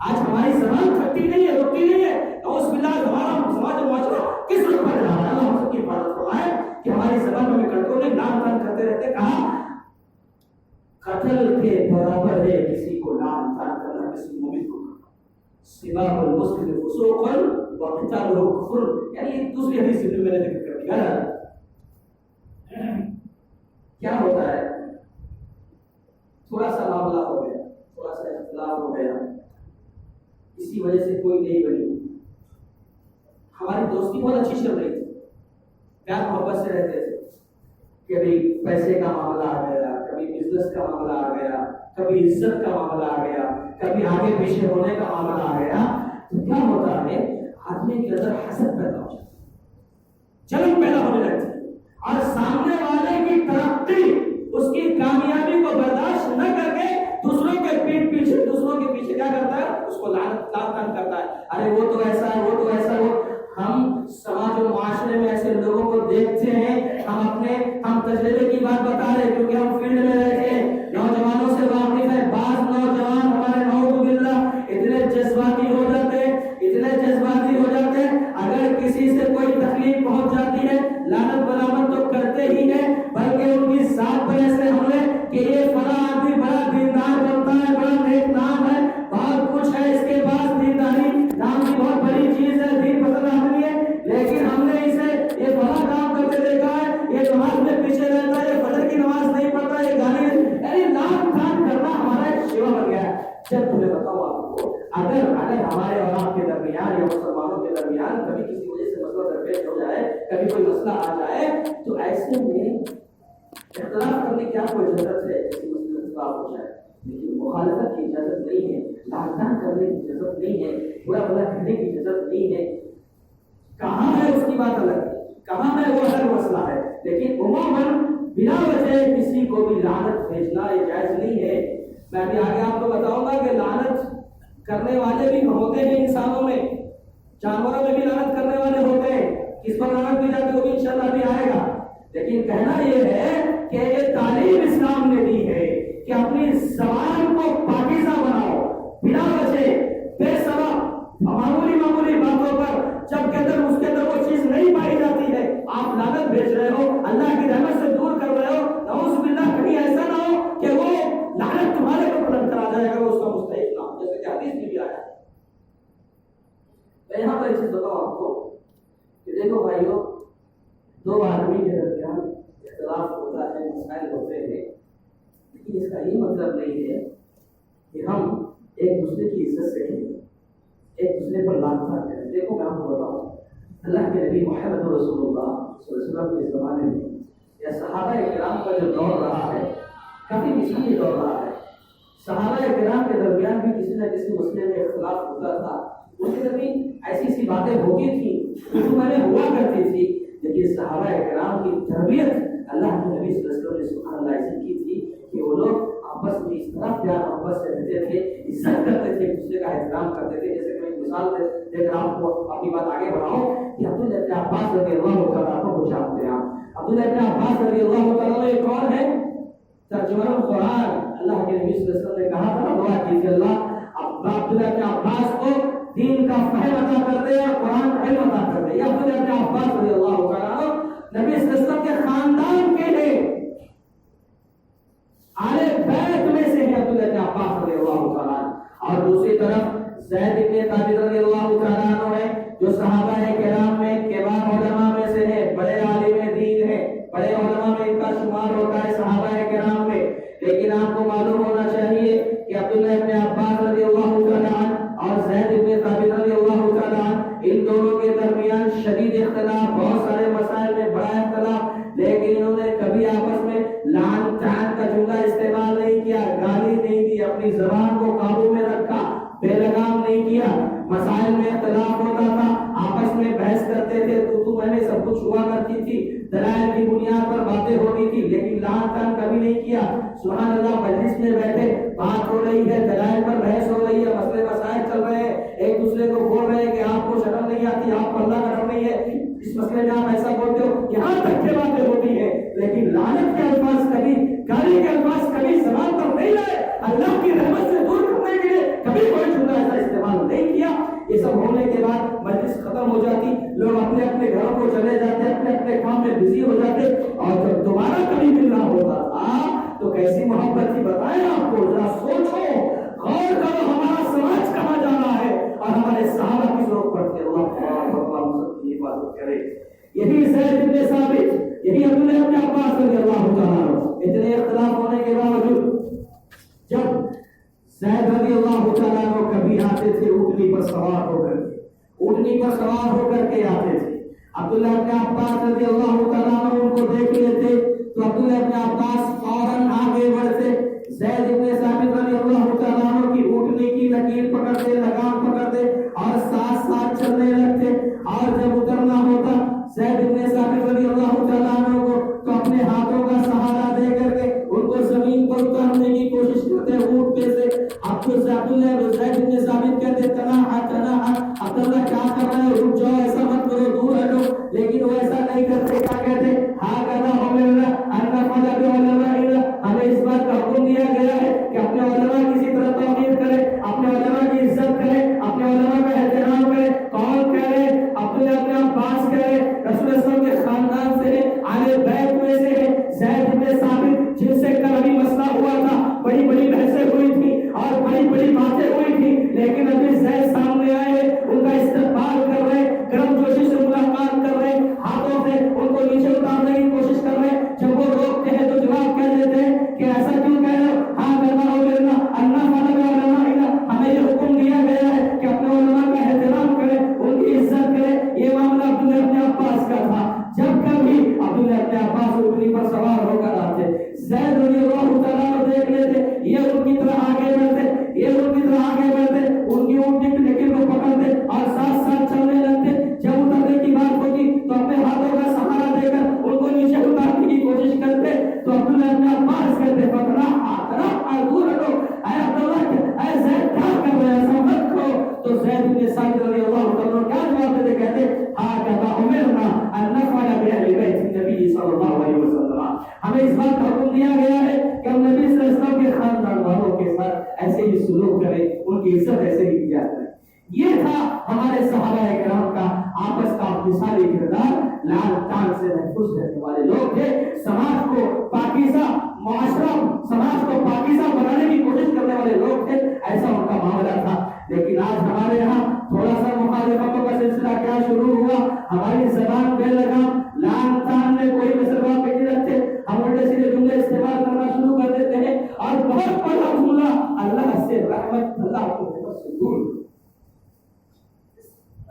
آج ہماری زبان تھکتی نہیں ہے، رکتی نہیں ہے. نعوذ باللہ، ہمارا سماج و معاشرہ کس رخ پر جا رہا ہے. اللہ ہم سب کی حفاظت فرمائے کہ ہماری زبان میں کنٹرول نہیں، لعن طعن کرتے رہتے. کہا قتل کے برابر ہے کسی کو لعن طعن کرنا، کسی مومن کو. سباب المسلم فسوق وقتاله كفر. یعنی دوسری حدیث میں نے ذکر کر دیا. کیا ہوتا ہے؟ تھوڑا سا معاملہ ہو گیا، تھوڑا سا اختلاف ہو گیا، اسی وجہ سے کوئی نہیں بنی. ہماری دوستی بہت اچھی چل رہی تھی، پیار محبت سے رہتے تھے. کبھی پیسے کا معاملہ آ گیا، کبھی بزنس کا معاملہ آ گیا، کبھی عزت کا معاملہ آ گیا، کبھی آگے پیچھے ہونے کا معاملہ آ گیا، تو کیا ہوتا ہے آدمی کے اندر حسد پیدا ہو جاتا ہے، جلن پیدا ہونے لگتی ہے، اور سامنے والے کی ترقی، اس کی کامیابی کو برداشت نہ کر کے دوسروں کے پیچھے کیا کرتا ہے، اس کو لعنت کرتا ہے. ارے وہ تو ایسا ہے، وہ تو ایسا ہے. ہم سماج و معاشرے میں ایسے لوگوں کو دیکھتے ہیں، ہم تجربے کی بات بتا رہے ہیں کیونکہ ہم فیلڈ میں رہتے ہیں، نوجوانوں سے واقف ہے. بعض نوجوان ہمارے نعوذ باللہ اتنے جذباتی ہو جاتے ہیں، اگر کسی سے کوئی تکلیف پہنچ جاتی ہے لعنت برابر تو کرتے ہی ہیں، بلکہ ان کی ذات پر ایسے حملے کہ یہ فلاں آدمی بڑا دیندار بنتا ہے، بڑا نیک نام ہے، بہت کچھ ہے اس کے پاس، دینداری نام کی بہت بڑی چیز ہے، دین پسند آدمی ہے، لیکن ہم نے اسے یہ بڑا کام کرتے دیکھا ہے، یہ نماز میں پیچھے رہتا ہے، یہ فجر کی نماز نہیں پڑھتا، یہ گالی، یعنی نام کام کرنا ہمارا ایک شیوا بن گیا ہے. جب تمہیں بتاؤ آپ کو، اگر ہمارے اور آپ کے درمیان یا مسلمانوں کے درمیان کبھی کسی وجہ سے مسئلہ درپیش ہو جائے، کبھی کوئی مسئلہ آ جائے، تو ایسے میں اختلاف کرنے کی آپ کو اجازت ہے، کسی مسئلے میں اختلاف ہو جائے، لیکن مخالفت کی اجازت نہیں ہے، لاکھان کرنے کی اجازت نہیں ہے، برا بھلا کہنے کی اجازت نہیں ہے. کہاں ہے اس کی بات الگ ہے، کہاں ہے وہ الگ مسئلہ ہے، لیکن عموماً بلا وجہ کسی کو بھی لعنت بھیجنا یہ جائز نہیں ہے. میں بھی آگے آپ کو بتاؤں گا کہ لعنت کرنے والے بھی ہوتے ہیں انسانوں میں، جانوروں میں بھی لعنت کرنے والے ہوتے ہیں، کس پر لعنت کی جاتی ہے وہ بھی انشاءاللہ بھی آئے گا. لیکن کہنا یہ ہے کہ یہ تعلیم اسلام نے دی ہے کہ اپنی زبان کو پاکیزہ بناؤ، بلا وجہ بے سبب معمولی باتوں پر جب کے اندر اس کے اندر وہ چیز نہیں پائی جاتی ہے آپ لعنت بھیج رہے ہو، اللہ کی رحمت سے دور کر رہے ہو. نعوذ باللہ کہیں ایسا نہ ہو کہ وہ لعنت تمہارے پر بلند کرا جائے گا، وہ اس کا مستحق نہ ہو، جیسے کہ حدیث میں بھی آیا ہے. میں یہاں پر ایک چیز بتاؤں آپ کو کہ دیکھو بھائیو، دو آدمی کے درمیان اختلاف ہوتا ہے، مسائل ہوتے ہیں، لیکن اس کا یہ مطلب نہیں ہے کہ ہم ایک دوسرے کی عزت سے کھیلیں، ایک دوسرے پر لعنت کریں. دیکھو میں آپ کو بتاؤں، اللہ کے نبی محمد رسول اللہ صلی اللہ علیہ وسلم کے زمانے میں یا صحابہ کرام کا جو دور رہا ہے کافی مثالی دور رہا ہے. صحابہ کرام کے درمیان بھی کسی نہ کسی مسئلے میں اختلاف ہوتا تھا، اس کے کبھی ایسی سی باتیں ہوتی تھیں جو میں نے ہوا کرتی تھی، لیکن صحابہ کرام کی تربیت اللہ کے نبی صلی اللہ علیہ وسلم نے سبحان اللہ ایسی کی تھی کہ وہ لوگ آپس میں اس طرح پیار محبت سے رہتے تھے، عزت کرتے تھے، ایک دوسرے کا احترام کرتے تھے. جیسے میں ایک مثال دے کر آپ کو اپنی بات آگے بڑھاؤں کہ عبداللہ ابن عباس رضی اللہ تعالیٰ کو پوچھا آپ عبداللہ ابن عباس رضی اللہ تعالیٰ یہ کون ہے؟ ترجمہ القرآن. اللہ کے نبی صلی اللہ علیہ وسلم نے کہا تھا دعا کیجیے اللہ عبداللہ ابن عباس کو دین کا فہم عطا کر دے اور قرآن کا علم عطا کر دے. یہ عبداللہ ابن عباس رضی اللہ تعالیٰ نبی صلی اللہ علیہ وسلم کے خاندان کے ہیں، آل بیت میں سے ہیں عبداللہ ابن عباس رضی اللہ تعالیٰ. اور دوسری طرف زید بن ثابت رضی اللہ تعالیٰ عنہ ہے جو صحابہ کرام میں کبار علماء میں سے ہے، بڑے عالم دین ہے، بڑے علماء میں ان کا شمار ہوتا ہے صحابہ کرام میں. لیکن آپ کو معلوم ہونا چاہیے کہ عبداللہ ابن عباس رضی اللہ تعالیٰ عنہ اور زید بن ثابت رضی اللہ تعالیٰ عنہ ان دونوں کے درمیان شدید اختلاف، بہت سارے مسائل میں بڑا اختلاف، لیکن انہوں نے کبھی آپس میں لعن طعن کا جملہ استعمال نہیں کیا، گالی نہیں دی، اپنی زبان کو قابو میں رکھا، بے لگام نہیں کیا. مسائل میں اختلاف ہوتا تھا، آپس میں بحث کرتے تھے، تو میں نے سب کچھ ہوا کرتی تھی، دلائل کی بنیاد پر باتیں ہوتی تھی، لیکن لعن طعن کبھی نہیں کیا. سبحان اللہ، مجلس میں بیٹھے بات ہو رہی ہے، دلائل پر بحث ہو رہی ہے، مسئلے مسائل چل رہے ہیں، ایک دوسرے کو بول رہے ہیں کہ آپ کو شرم نہیں آتی، آپ کو اللہ کا ڈر نہیں ہے، اس مسئلے میں آپ ایسا بولتے ہو، یہاں تک کی باتیں ہوتی ہیں، لیکن لعنت کے الفاظ کبھی، گالی کے الفاظ کبھی زبان پر نہیں لائے. اللہ کی رحمت سے دور کرنے کے لیے کبھی کوئی جملہ ایسا استعمال نہیں کیا. یہ سب ہونے کے بعد مجلس ختم ہو جاتی، لوگ اپنے اپنے گھروں کو چلے جاتے، اپنے اپنے کام میں بزی ہو جاتے، اور جب دوبارہ کبھی ملنا ہوتا تھا تو کیسی محبت تھی بتائیں آپ کو. ذرا سوچو، غور کرو، ہمارا سماج کہاں جا رہا ہے اور ہمارے صحابہ کی ضرورت پڑتی ہے. اللہ سب کی حفاظت کرے. یہی زید بن ثابت، یہی عبداللہ ابن عباس رضی اللہ تعالیٰ عنہ، اتنے اختلاف ہونے کے باوجود جب زید رضی اللہ تعالیٰ عنہ کبھی آتے تھے اونٹنی پر سوار ہو کر کے اونٹنی پر سوار ہو کر کے آتے تھے. عبداللہ ابن عباس رضی اللہ تعالیٰ عنہ ان کو دیکھ لیتے تو عبداللہ ابن عباس فوراً آگے بڑھتے. زید بن ثابت رضی اللہ تعالیٰ عنہ کی اونٹنی کی لکیر پکڑتے, لگام پکڑتے اور ساتھ ساتھ چلنے لگتے. اور جب اترنا ہوتا زید بن ثابت رضی اللہ تعالیٰ عنہ کو تو اپنے ہاتھوں کا سہارا دے کر کے ان کو زمین پر اتارنے کی کوشش کرتے اونٹ پہ سے. عبداللہ زید بن ثابت کہتے تناحا تناحا, عبداللہ کیا کر رہے ہو, رک جاؤ, ایسا مت کرو, دور ہٹو. لیکن وہ ایسا نہیں کرتے. کیا کہتے, ہاں کرنا ہوگا اللہ فضل علماء, ہمیں اس بات کا حکم دیا گیا ہے کہ اپنے علماء کسی طرح توقیر کرے, اپنے علماء کی عزت کرے, اپنے علماء کا احترام کرے. کون کہہ رہے, عبداللہ ابن عباس کہہ رہے, رسول اللہ صلی اللہ علیہ وسلم کے خاندان سے اہل بیت میں سے ہے زید بن ثابت, جن سے کل ابھی مسئلہ ہوا تھا, بڑی بڑی بحثیں ہوئی تھی اور بڑی بڑی باتیں ہوئی تھی, لیکن ابھی زید سامنے آئے, ان کا استقبال کر رہے, گرم جوشی سے ملاقات کر رہے, ہاتھوں سے ان کو نیچے اتارنے کی کوشش کر رہے. جب وہ روکتے ہیں تو جواب کہہ دیتے ہیں کہ ایسا کیوں کہہ رہے ہو, ہاں کرنا ہو کرنا, اللہ فضل علماء, ہمیں یہ حکم دیا گیا ہے کہ اپنے علماء کا احترام کرے, ان کی عزت کرے. یہ معاملہ عبداللہ ابن عباس کا تھا. جب کبھی عبداللہ ابن عباس اونٹنی پر سوار ہو کر آتے, زید رضی اللہ تعالیٰ عنہ دیکھ لیتے, یہ ان کی طرح آگے بڑھتے, یہ ان کی طرح آگے بڑھتے, ان کی اونٹنی کی لکیر کو پکڑتے اور ساتھ ساتھ چلنے لگتے. جب اترنے کی بات ہوتی تو اپنے ہاتھوں کا سہارا دے کر ان کو نیچے اتارنے کی کوشش کرتے. تو عبداللہ ابن عباس کہتے پکڑا دور ہٹو, اے عبداللہ, اے زید کیا کر رہے, ایسا مت کرو. تو زید بن ثابت رضی اللہ تعالیٰ عنہ کیا جواب دیتے, کہتے ہاکذا امرنا ان نفعل باہل بیت النبی صلی اللہ علیہ وسلم, ہمیں اس بات کا حکم دیا گیا ہے کہ ہم نبی صلی اللہ علیہ وسلم کے خاندان والوں کے ساتھ ایسے ہی سلوک کریں, ان کی عزت ایسے ہی کیا کریں. یہ تھا ہمارے صحابہ کرام کا آپس کا مثالی کردار. لال تان سے محفوظ رہنے والے لوگ تھے, سماج کو پاکیزہ معاشرہ, سماج کو پاکیزہ بنانے کی کوشش کرنے والے لوگ تھے. ایسا ان کا معاملہ تھا. لیکن آج ہمارے یہاں تھوڑا سا مخالفتوں کا سلسلہ کیا شروع ہوا, ہماری زبان بے لگام, لال تان میں کوئی مسئلہ پہ نہیں رکھتے, ہم الٹے سیدھے جملے استعمال کرنا شروع کر دیتے ہیں اور بہت بڑا جملہ اللہ سے رحمت, اللہ کو رحمت سے دور.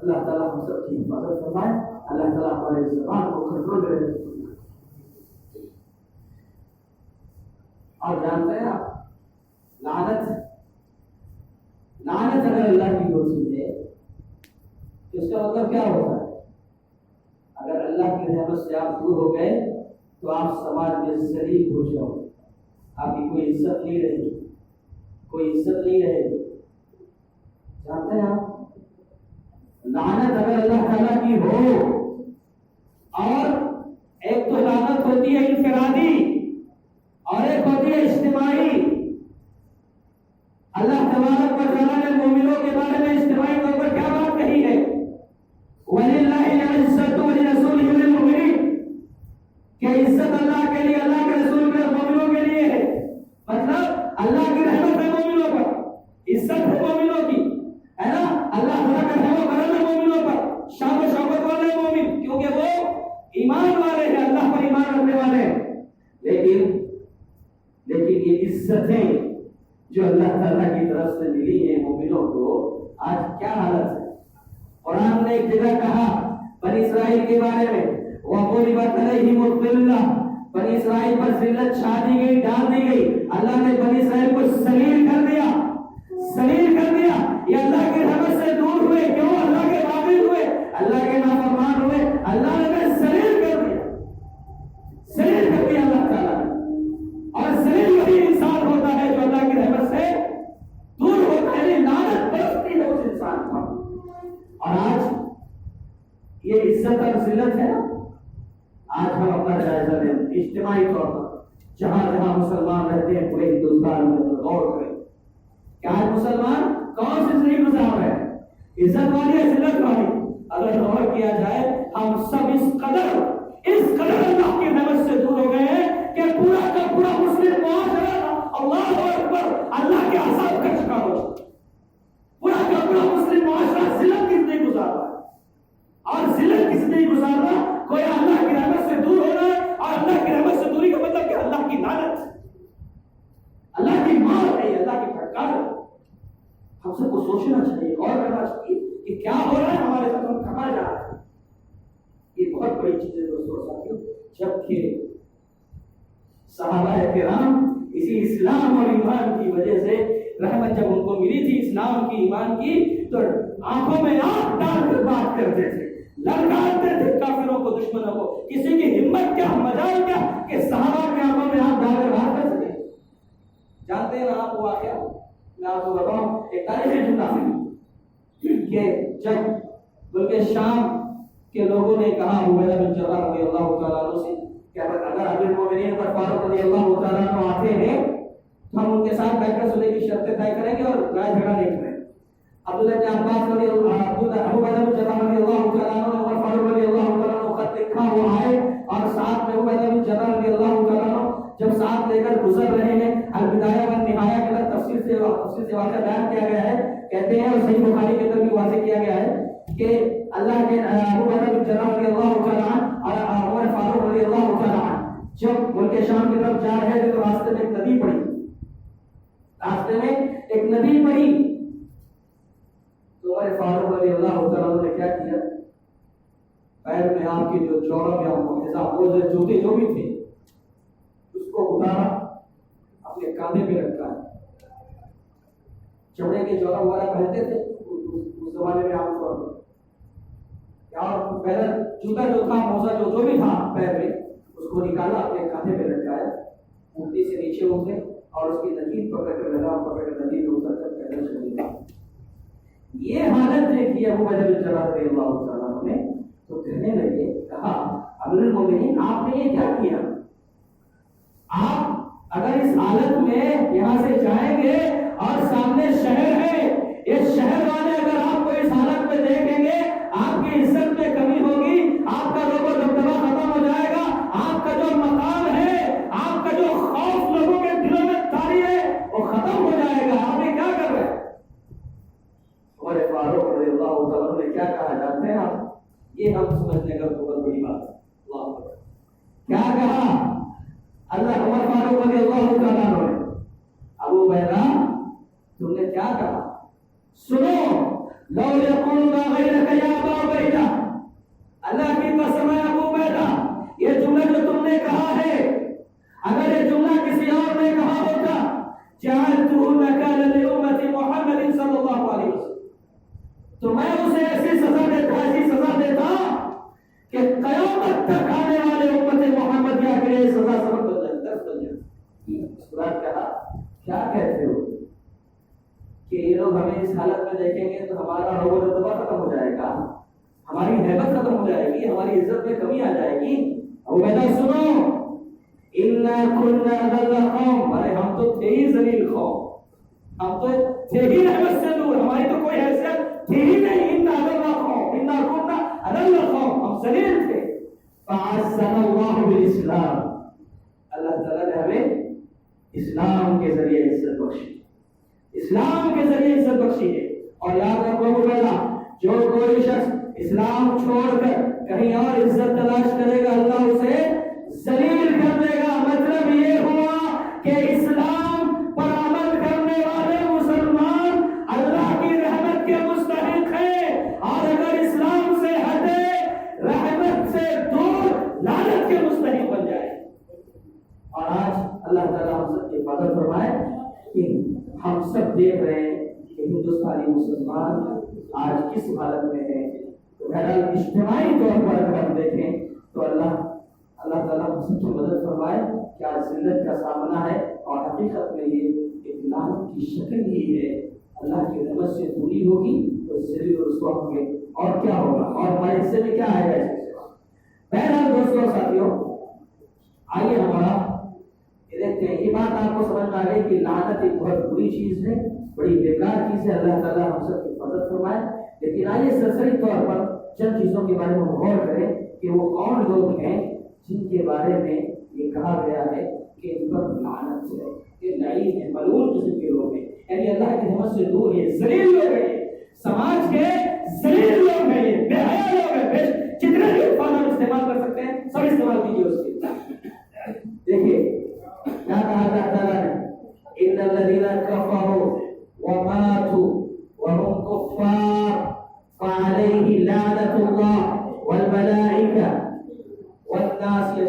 اللہ تعالیٰ ہم سب کی حفاظت فرمائے, اللہ تعالیٰ ہمارے زبان کو کنٹرول کرے. اور جانتے ہیں آپ, لعنت اگر اللہ کی ہوتی ہے تو اس کا مطلب کیا ہوتا ہے, اگر اللہ کی رحمت سے آپ دور ہو گئے تو آپ سماج میں ذلیل ہو جاؤ, آپ کی کوئی عزت نہیں رہے گی, کوئی عزت نہیں رہے گی. جانتے ہیں آپ, لعنت اگر اللہ تعالیٰ کی ہو, اور ایک تو لعنت ہوتی ہے انفرادی اور ایک ہوتی ہے اجتماعی. اللہ تبارک و تعالیٰ نے مومنوں کے بارے میں اجتماعی طور پر کیا بات کہی ہے, وَلِلَّهِ الْعِزَّةُ وَلِرَسُولِهِ وَلِلْمُؤْمِنِينَ, کہ عزت اللہ کے لیے, اللہ کے رسول کے مومنوں کے لیے ہے. مطلب اللہ کی رحمت ہے مومنوں پر, عزت ہے مومنوں کی, ہے نا, اللہ تعالیٰ کا رحم و کرم ہے مومنوں پر, شان و شوکت والے مومن, کیونکہ وہ ایمان والے ہیں, اللہ پر ایمان رکھنے والے ہیں. لیکن یہ عزتیں جو اللہ تعالیٰ کی طرف سے ملی ہیں مومنوں کو, آج کیا حالت ہے. قرآن نے ایک جگہ کہا بنی اسرائیل کے بارے میں, وَضُرِبَتْ عَلَيْهِمُ الذِّلَّةُ, بنی اسرائیل پر ذلت چھا دی گئی, ڈال دی گئی. اللہ نے بنی اسرائیل کو ذلیل کر دیا, ذلیل کر دیا. یہ اللہ کی رحمت سے دور ہوئے, کیوں, اللہ کے غافل ہوئے, اللہ کے نافرمان ہوئے, اللہ نے ذلیل کر دیا, ذلیل کر دیا اللہ تعالیٰ نے. اور ذلیل وہی انسان ہوتا ہے جو اللہ کی رحمت سے دور ہوتا ہے, لعنت برستی ہے اس انسان پر. اور آج یہ عزت اور ذلت ہے. آج ہم اپنا جائزہ لیں اجتماعی طور پر, جہاں جہاں مسلمان رہتے ہیں پورے ہندوستان میں, غور کریں کہ آج مسلمان کون سی زندگی گزار رہے ہیں, عزت والی ہے ذلت والی. اگر غور کیا جائے ہم سب اس قدر اللہ کی رحمت سے دور ہو گئے ہیں کہ پورا کا پورا مسلم معاشرہ اللہ اکبر اللہ کے عذاب کا شکار ہو چکا. پورا کا پورا مسلم معاشرہ ذلت کی زندگی گزار رہا ہے, اور ذلت کی زندگی گزار رہا, کوئی اللہ کی رحمت سے دور ہو رہا ہے. اور اللہ کی رحمت سے دوری کا مطلب کہ اللہ کی لعنت, اللہ کی مار ہے, اللہ کی پھٹکار. ہم سب کو سوچنا چاہیے, غور کرنا چاہیے کہ کیا ہو رہا ہے ہمارے جبکہ صحابہ کرام اسی اسلام اور ایمان کی وجہ سے رحمت جب ان کو ملی تھی اسلام کی ایمان کی تو آنکھوں میں آنکھ ڈال کر بات کرتے تھے، للکارتے تھے کافروں کو، دشمنوں کو. کسی کی ہمت کیا، مجال کیا کہ صحابہ کے آنکھوں میں آنکھ ڈال کر بات کر سکے. جانتے ہیں نا آپ وہ واقعہ، میں آپ کو بتاؤں ایک تاریخی جملہ کہ جب بلکہ شام کے لوگوں نے کہا عبیدہ بن جراح رضی اللہ تعالیٰ عنہ سے کہ اگر امیر المومنین عمر فاروق رضی اللہ تعالیٰ عنہ آتے ہیں تو ہم ان کے ساتھ بیٹھ کر صلح کی شرطیں طے کریں گے اور لڑائی جھگڑا نہیں کریں. عبداللہ بن عباس رضی اللہ عبیدہ بن جراح رضی اللہ تعالیٰ عنہ نے عمر فاروق رضی اللہ تعالیٰ عنہ خط لکھا، وہ آئے اور ساتھ میں عبیدہ بن جراح رضی اللہ تعالیٰ عنہ جب ساتھ لے کر گزر رہے ہیں. البدایہ و نہایہ کے اندر تفصیل سے واقعہ بیان کیا گیا ہے. کہتے ہیں اور صحیح بخاری کے اندر بھی واضح کیا گیا ہے کہ اللہ کے عبیدہ بن جراح رضی اللہ تعالیٰ عنہ اور عمر فاروق رضی اللہ تعالیٰ عنہ جب ملک شام کی طرف جا رہے تھے تو راستے میں ایک ندی پڑی، راستے میں ایک ندی پڑی تو عمر فاروق رضی اللہ تعالیٰ عنہ نے کیا کیا، پیر میں آپ کی جو جورب یا حزام وہ جوتے جو بھی تھے اس کو اتارا، اپنے کاندھے پہ رکھا. چمڑے کے جورب وغیرہ پہنتے تھے اس زمانے میں عام طور پر، اور پہلا جوتا جو تھا، موزہ جو بھی تھا پیر میں اس کو نکالا، اپنے کاندھے پہ لٹکایا، اونٹی سے نیچے اترے اور اس کی نکیل پکڑ کر لگا، پکڑ کر ندی میں اتر کر پیدل چلے گئے. یہ حالت دیکھی عبیدہ بن جراح رضی اللہ تعالیٰ عنہ نے تو کہنے لگے، کہا امیر المومنین آپ نے یہ کیا کیا؟ آپ اگر اس حالت میں یہاں سے جائیں گے اور سامنے شہر ہے، اس شہر والے اگر آپ کو اس حالت میں دیکھیں گے آپ کی عزت میں کمی ہوگی، آپ کا روب و دبدبہ ختم ہو جائے گا، آپ کا جو مقام ہے، آپ کا جو خوف لوگوں کے دلوں میں طاری ہے وہ ختم ہو جائے گا. آپ نے کیا کر رہے ہیں؟ عمر فاروق رضی اللہ تعالیٰ نے کیا کہا جانتے ہیں آپ؟ یہ ہم سمجھنے کا بہت بڑی بات ہے. اللہ اکبر. کیا کہا اللہ عمر فاروق رضی اللہ تعالیٰ نے؟ ابو عبیدہ تم نے کیا کہا؟ سنو، لو یقول غیرک یا ابا عبیدہ، اللہ کی قسم ہے ابو عبیدہ یہ جملہ جو تم نے کہا ہے اگر یہ جملہ کسی اور نے کہا ہوتا جعلتہ نکالا لامت محمد صلی اللہ علیہ وسلم تو میں اسے ایسی سزا دیتا کہ قیامت تک آنے والے امت محمد یا کے لیے سزا سبق بن جائے. کہا کیا کہتے ہو کہ یہ لوگ ہمیں اس حالت میں دیکھیں گے تو ہمارا روب و دبدبہ ختم ہو جائے گا، ہماری ہیبت ختم ہو جائے گی، ہماری عزت میں کمی آ جائے گی. عبیدہ سنو، انا كنا اذل قوم، ارے ہم تو تھے ہی ذلیل قوم، ہم تو تھے ہی رحمت سے دور، ہماری تو کوئی حیثیت تھی ہی نہیں. انا اذل قوم، انا كنا اذل قوم، ہم ذلیل تھے. فعزنا الله بالاسلام، اللہ تعالیٰ نے ہمیں اسلام کے ذریعے عزت بخشی، اسلام کے ذریعے عزت بخشی ہے. اور یاد رکھو عبیدہ، جو کوئی شخص اسلام چھوڑ کر کہیں اور عزت تلاش کرے گا اللہ اسے ذلیل کر دے گا. مطلب یہ ہوا کہ اسلام پر عمل کرنے والے مسلمان اللہ کی رحمت کے مستحق ہیں، اور اگر اسلام سے ہٹے، رحمت سے دور، لعنت کے مستحق بن جائے. اور آج اللہ تعالیٰ ہم سب کی مدد فرمائے کہ ہم سب دیکھ رہے ہیں کہ ہندوستانی مسلمان آج کس حالت میں ہے. تو بہرحال اجتماعی طور پر اگر ہم دیکھیں تو اللہ تعالیٰ ہم سب کی مدد فرمائے کہ آج ذلت کا سامنا ہے اور حقیقت میں یہ ایک لعنت کی شکل ہی ہے. اللہ کی رحمت سے دوری ہوگی تو ذلیل و رسوا ہوں گے، اور کیا ہوگا، اور ہمارے حصے میں کیا آئے گا. بہرحال دوستوں اور ساتھیوں، آئیے ہمارا دیکھتے ہیں. یہ بات آپ کو سمجھ میں آ گئی کہ لعنت ایک بہت بری چیز ہے، بڑی بیکار چیز ہے. اللہ تعالیٰ ہم سب کی مدد فرمائے. لیکن آئیے سرسری طور پر چند چیزوں کے بارے میں غور کریں کہ وہ کون لوگ ہیں جن کے بارے میں یہ کہا گیا ہے کہ ان پر لعنت ہے، کہ لعین ہے، ملعون قسم کے لوگ ہیں، یعنی اللہ کی رحمت سے دور ہے، ذلیل لوگ ہیں، سماج کے ذلیل لوگ ہیں، یہ بے حیا لوگ ہیں. جتنے بھی الفاظ ہم استعمال کر سکتے ہیں سب استعمال کیجیے اس کے. دیکھیے کیا کہا اللہ تعالیٰ نے، ان الذین کفروا وماتوا وهم کفار فعليهم لعنة الله والملائكة والناس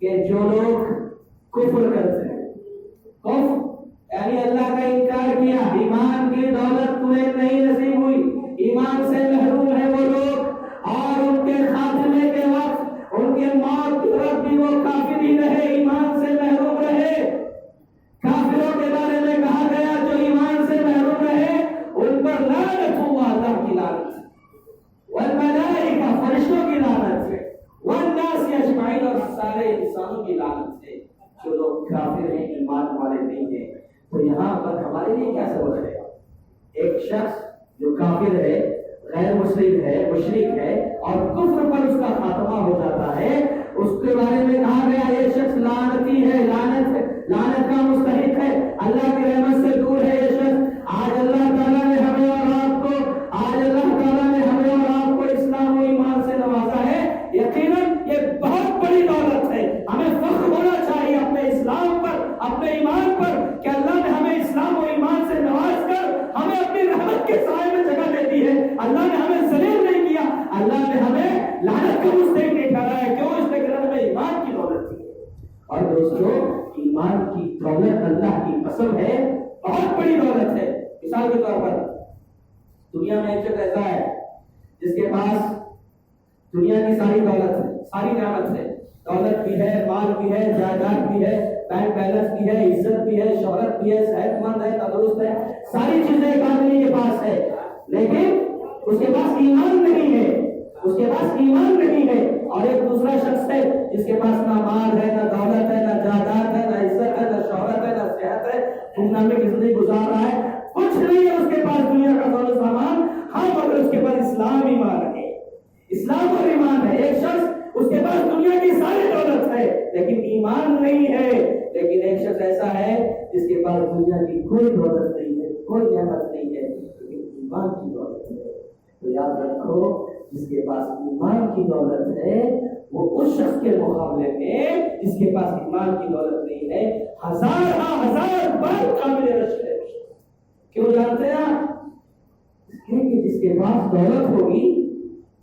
کہ جو لوگ کفر کرتے ہیں، کفر یعنی اللہ کا انکار کیا، ایمان کی دولت تمہیں نہیں نصیب ہوئی، ایمان سے محروم ہے وہ لوگ، اور ان کے خاتمے کے وقت ان کے موت کے وقت بھی وہ کافر ہی رہے، ایمان سے محروم رہے۔ کافروں کے بارے میں کہا گیا جو ایمان سے محروم رہے ان پر لعنت ہوا، اللہ کی لعنت، والملائکہ فرشتوں کی لعنت ہے، والناس اجمعین اور سارے انسانوں کی لعنت ہے۔ جو لوگ کافر ہیں، ایمان والے نہیں ہیں، تو یہاں پر ہمارے لیے کیا سبق ہے؟ ایک شخص جو کافر ہے، غیر مسلم ہے، مشرک ہے اور کفر پر اس کا خاتمہ ہو جاتا ہے، اس کے بارے میں کہا گیا یہ شخص لعنتی ہے، لعنت کا مستحق ہے، اللہ کی رحمت سے دور ہے یہ شخص۔ آج اللہ تعالیٰ نے ہمیں اور آپ کو اسلام و ایمان سے نوازا ہے، یقیناً یہ بہت بڑی دولت ہے، ہمیں فخر ہونا چاہیے اپنے اسلام پر، اپنے ایمان پر، کہ اللہ نے ہمیں اسلام و ایمان سے نواز کر ہمیں اپنی رحمت کے سائے میں جگہ دے دی ہے۔ اللہ نے ہمیں ذلیل نہیں کیا، اللہ نے ہمیں لعنت کا مستحق نہیں ٹھہرایا، کیوں؟ اس نے کہ ہمیں ایمان کی دولت دی ہے۔ اور دوستو، ایمان کی دولت اللہ کی قسم ہے بہت بڑی دولت ہے۔ مثال کے طور پر دنیا میں ایک شخص ایسا ہے جس کے پاس دنیا کی ساری دولت ہے، ساری نعمت ہے، دولت بھی ہے، مال بھی ہے، جائیداد بھی ہے، بینک بیلنس بھی ہے، عزت بھی ہے، شہرت بھی ہے، صحت مند ہے، تندرست ہے، ساری چیزیں ایک آدمی کے پاس ہے، لیکن اس کے پاس ایمان نہیں ہے، اس کے پاس ایمان نہیں ہے۔ اور ایک دوسرا شخص ہے جس کے پاس نہ مال ہے، نہ دولت ہے، نہ جائیداد ہے، نہ عزت ہے، نہ شہرت ہے، نہ صحت ہے، گمنامی کی زندگی گزار رہا ہے، کچھ نہیں ہے اس کے پاس دنیا کا ساز و سامان، ہاں مگر اس کے پاس اسلام ایمان ہے، اسلام اور ایمان ہے۔ ایک شخص اس کے پاس دنیا کی ساری دولت ہے لیکن ایمان نہیں ہے، لیکن ایک شخص ایسا ہے جس کے پاس دنیا کی کوئی دولت نہیں ہے، کوئی نعمت نہیں ہے، لیکن ایمان کی دولت ہے۔ تو یاد رکھو، جس کے پاس ایمان کی دولت ہے وہ اس شخص کے مقابلے میں جس کے پاس ایمان کی دولت نہیں ہے ہزار بار قابل رشک ہے۔ کیوں جانتے ہیں آپ؟ اس لیے کہ جس کے پاس دولت ہوگی،